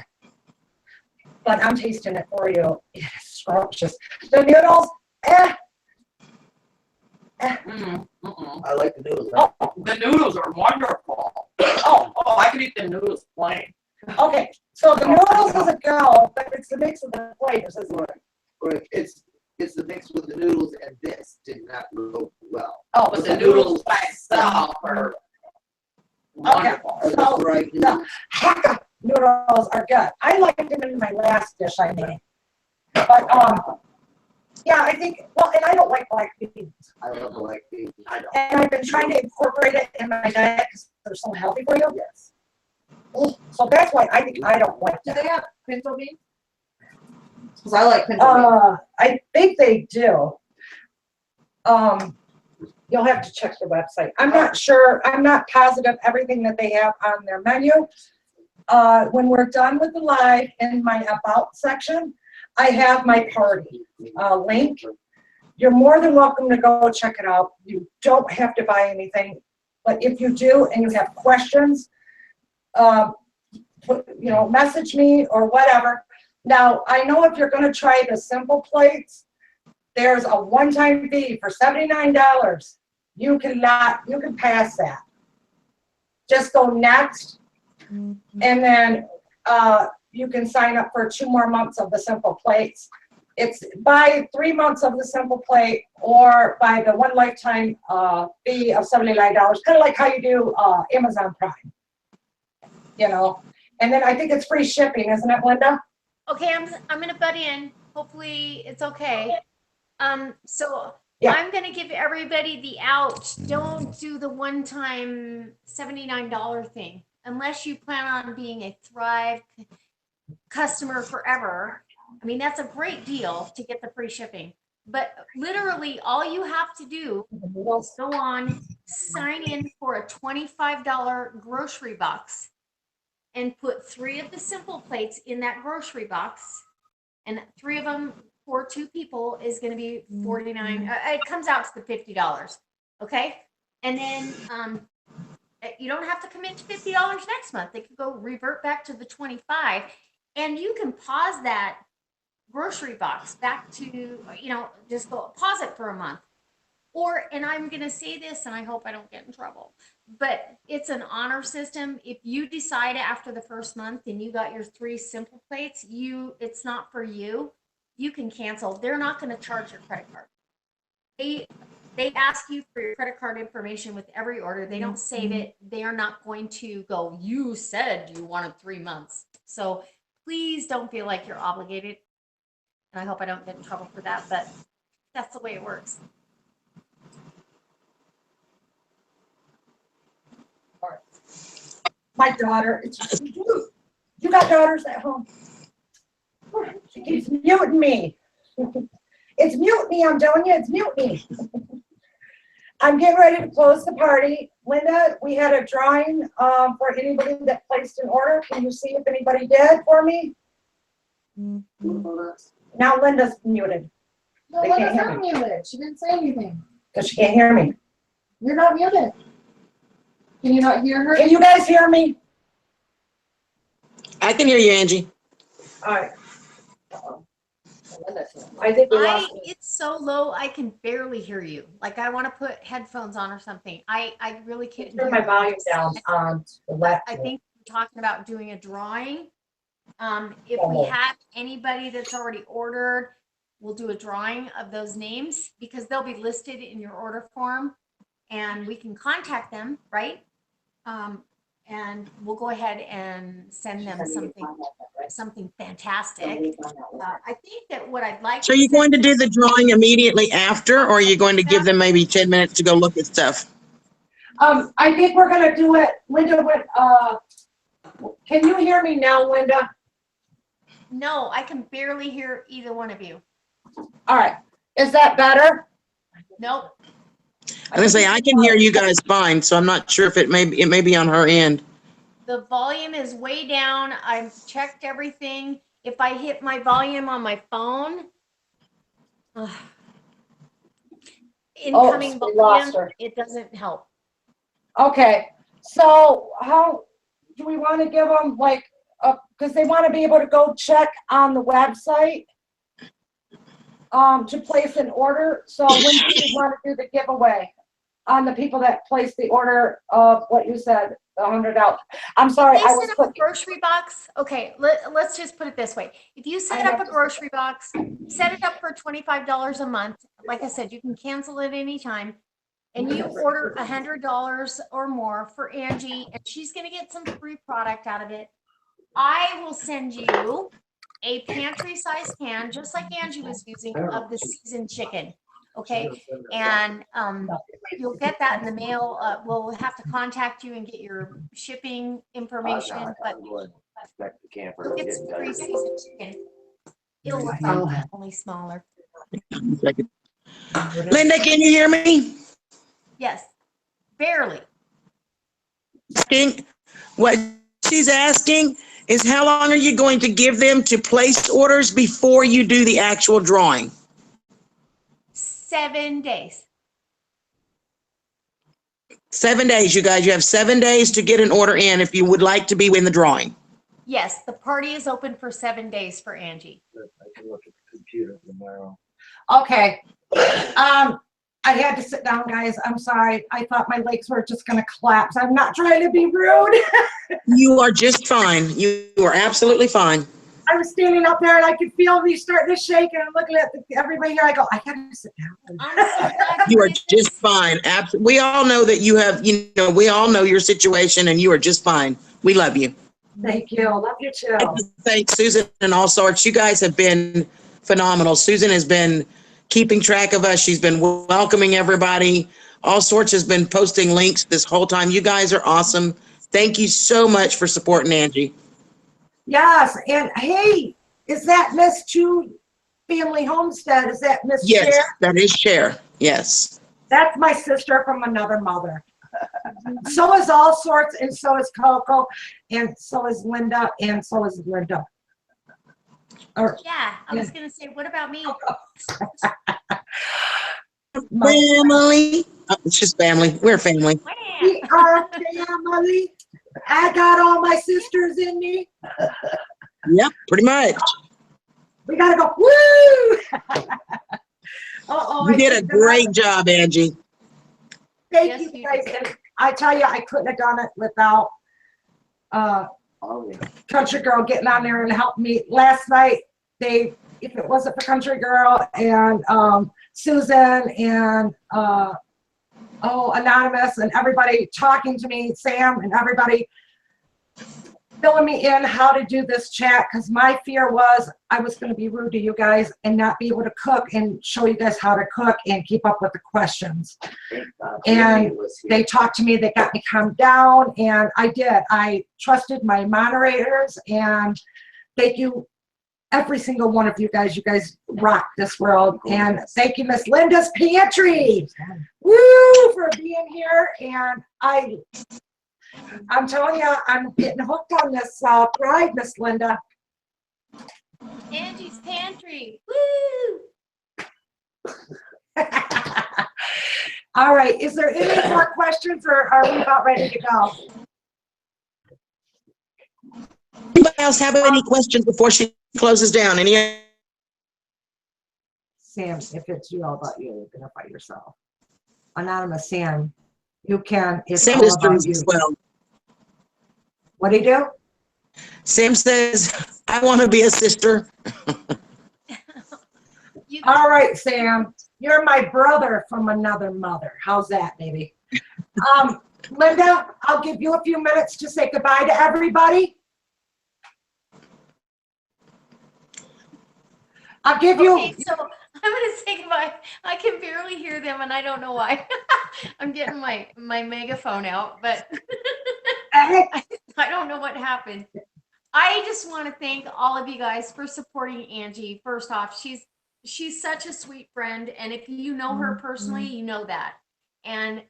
but I'm tasting it for you. It's scrumptious. The noodles, I like the noodles. Oh. The noodles are wonderful. Oh, I can eat the noodles plain. okay. So the noodles is a go, but it's the mix of the flavors, isn't it? Right. It's the mix with the noodles, and this did not go well. Oh, But the noodles by itself are wonderful. Okay. So the Hakka noodles are good. I liked them in my last dish I made. But yeah, I think, well, and I don't like black beans. I love black beans. I don't. And I've been trying to incorporate it in my diet because they're so healthy for you. Yes. So that's why I think I don't like Do them. they have pinto beans? Because I like pinto beans. I think they do. You'll have to check the website. I'm not sure. I'm not positive everything that they have on their menu. When we're done with the live, in my about section, I have my party link. You're more than welcome to go check it out. You don't have to buy anything, but if you do and you have questions, message me or whatever. Now, I know if you're going to try the simple plates, there's a one-time fee for $79. You can pass that. Just go next, and then you can sign up for 2 more months of the simple plates. It's buy 3 months of the Simple Plate or buy the one lifetime fee of $79, kind of like how you do Amazon Prime. You know, and then I think it's free shipping, isn't it, Linda? Okay, I'm gonna butt in. Hopefully it's okay. So Yeah. I'm gonna give everybody the out. Don't do the one-time $79 thing unless you plan on being a Thrive customer forever. I mean, that's a great deal to get the free shipping. But literally, all you have to do is go on, sign in for a $25 grocery box, and put 3 of the Simple Plates in that grocery box, and 3 of them for 2 people is going to be $49. It comes out to the $50. Okay, and then you don't have to commit to $50 next month. They could go revert back to the 25, and you can pause that grocery box back to, you know, just go pause it for a month. Or, and I'm going to say this, and I hope I don't get in trouble, but it's an honor system. If you decide after the first month and you got your 3 Simple Plates, it's not for you, you can cancel. They're not going to charge your credit card. They ask you for your credit card information with every order. They don't save it. They are not going to go, you said you wanted 3 months. So please don't feel like you're obligated. And I hope I don't get in trouble for that, but that's the way it works. My daughter, you got daughters at home? She keeps muting me. It's mutiny, I'm telling you, it's mutiny. I'm getting ready to close the party. Linda, we had a drawing for anybody that placed an order. Can you see if anybody did for me? Now Linda's muted. No, They Linda's can't hear not me. muted. She didn't say anything. Because she can't hear me. You're not muted. Can you not hear her? Can you guys hear me? I can hear you, Angie. All right. I think we lost it. It's so low, I can barely hear you. Like I want to put headphones on or something. I really can't hear Turn my you. volume down on the left. I think we're talking about doing a drawing. If we have anybody that's already ordered, we'll do a drawing of those names because they'll be listed in your order form and we can contact them, right? And we'll go ahead and send them something fantastic. I think that what I'd like. So are you going to do the drawing immediately after, or are you going to give them maybe 10 minutes to go look at stuff? I think we're gonna do it. Linda, can you hear me now, Linda? No, I can barely hear either one of you. All right. Is that better? Nope. I was gonna say, I can hear you guys fine, so I'm not sure if it may be on her end. The volume is way down. I've checked everything. If I hit my volume on my phone, incoming we lost volume, her. it doesn't help. Okay. So how do we want to give them like, because they want to be able to go check on the website to place an order. So when do you want to do the giveaway on the people that place the order of what you said, the $100? I'm sorry, They I was set up a clicking. grocery box. Okay, let's just put it this way. If you set up a grocery box, set it up for $25 a month. Like I said, you can cancel it anytime. And you order $100 or more for Angie, and she's going to get some free product out of it. I will send you a pantry size can, just like Angie was using, of the seasoned chicken. Okay, and you'll get that in the mail. We'll have to contact you and get your shipping information, but you'll get some free seasoned chicken. It'll look like only smaller. Linda, can you hear me? Yes, barely. What she's asking is how long are you going to give them to place orders before you do the actual drawing? 7 days. 7 days, you guys. You have 7 days to get an order in if you would like to be in the drawing. Yes, the party is open for 7 days for Angie. I can look at the computer tomorrow. Okay. I had to sit down, guys. I'm sorry. I thought my legs were just going to collapse. I'm not trying to be rude. You are just fine. You are absolutely fine. I was standing up there and I could feel me starting to shake, and I'm looking at everybody here. I go, I gotta sit down. I'm so glad You are did just this. fine. We all know that you have, we all know your situation and you are just fine. We love you. Thank you. Love you too. I'd like to thank Susan and all sorts. You guys have been phenomenal. Susan has been keeping track of us. She's been welcoming everybody. All sorts has been posting links this whole time. You guys are awesome. Thank you so much for supporting Angie. Yes, and hey, is that Miss Chu Family Homestead? Is that Miss Yes, Cher? that is Cher. Yes. That's my sister from another mother. So is All Sorts, and so is Coco, and so is Linda, and so is Linda. Yeah, I was gonna say, what about me? Family. Oh, it's just family. We're family. We are family. I got all my sisters in me. Yep, pretty much. We gotta go. Woo! Uh-oh, You I did a think great job, Angie. Thank Yes, you you guys. did. And I tell you, I couldn't have done it without Country Girl getting on there and helping me. Last night, if it wasn't for Country Girl and Susan and Anonymous and everybody talking to me, Sam and everybody filling me in how to do this chat, because my fear was I was going to be rude to you guys and not be able to cook and show you guys how to cook and keep up with the questions. And they talked to me, they got me calmed down, and I did. I trusted my moderators, and thank you, every single one of you guys. You guys rock this world. And thank you, Miss Linda's Pantry. Woo, for being here. And I'm telling you, I'm getting hooked on this pride, Miss Linda. Angie's Pantry. Woo! All right, is there any more questions, or are we about ready to go? Anybody else have any questions before she closes down? Sam, if it's you, all about you, you're gonna fight yourself. Anonymous Sam, you can. It's Sam all is about you. as well. What do you do? Sam says, I want to be a sister. All right, Sam, you're my brother from another mother. How's that, baby? Linda, I'll give you a few minutes to say goodbye to everybody. I'll give you. Okay, so I'm gonna say goodbye. I can barely hear them, and I don't know why. I'm getting my megaphone out, but I don't know what happened. I just want to thank all of you guys for supporting Angie. First off, she's such a sweet friend, and if you know her personally, you know that. And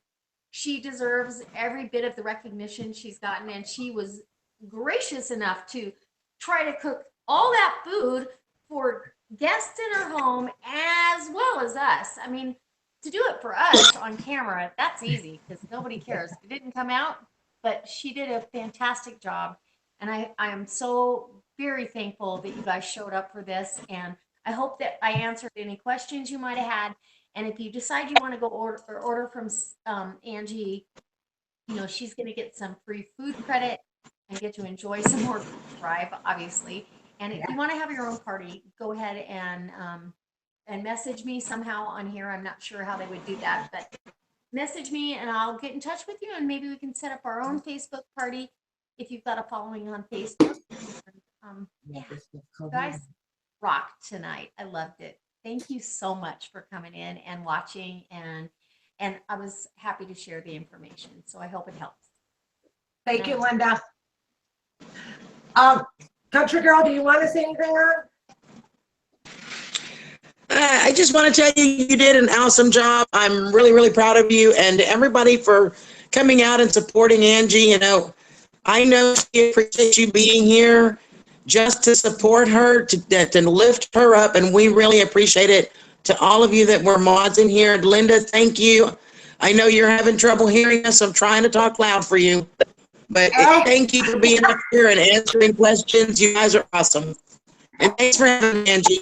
she deserves every bit of the recognition she's gotten, and she was gracious enough to try to cook all that food for guests in her home as well as us. I mean, to do it for us on camera, that's easy because nobody cares. It didn't come out, but she did a fantastic job. And I am so very thankful that you guys showed up for this. And I hope that I answered any questions you might have had. And if you decide you want to go order from Angie, she's going to get some free food credit and get to enjoy some more Thrive, obviously. And if you want to have your own party, go ahead and message me somehow on here. I'm not sure how they would do that, but message me and I'll get in touch with you, and maybe we can set up our own Facebook party if you've got a following on Facebook. Yeah, guys, rocked tonight. I loved it. Thank you so much for coming in and watching, and I was happy to share the information. So I hope it helps. Thank you, Linda. Country Girl, do you want to say anything on? I just want to tell you, you did an awesome job. I'm really, really proud of you and everybody for coming out and supporting Angie. I know she appreciates you being here just to support her, to lift her up, and we really appreciate it. To all of you that were mods in here, Linda, thank you. I know you're having trouble hearing us. I'm trying to talk loud for you. But thank you for being up here and answering questions. You guys are awesome. And thanks for having me, Angie.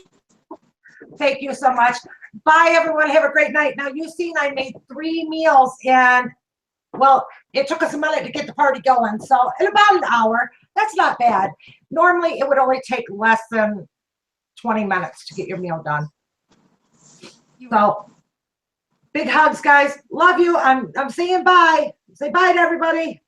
Thank you so much. Bye, everyone. Have a great night. Now, you've seen I made 3 meals, and, well, it took us a minute to get the party going. So in about an hour, That's not bad. Normally, it would only take less than 20 minutes to get your meal done. So, big hugs, guys. Love you. I'm saying bye. Say bye to everybody.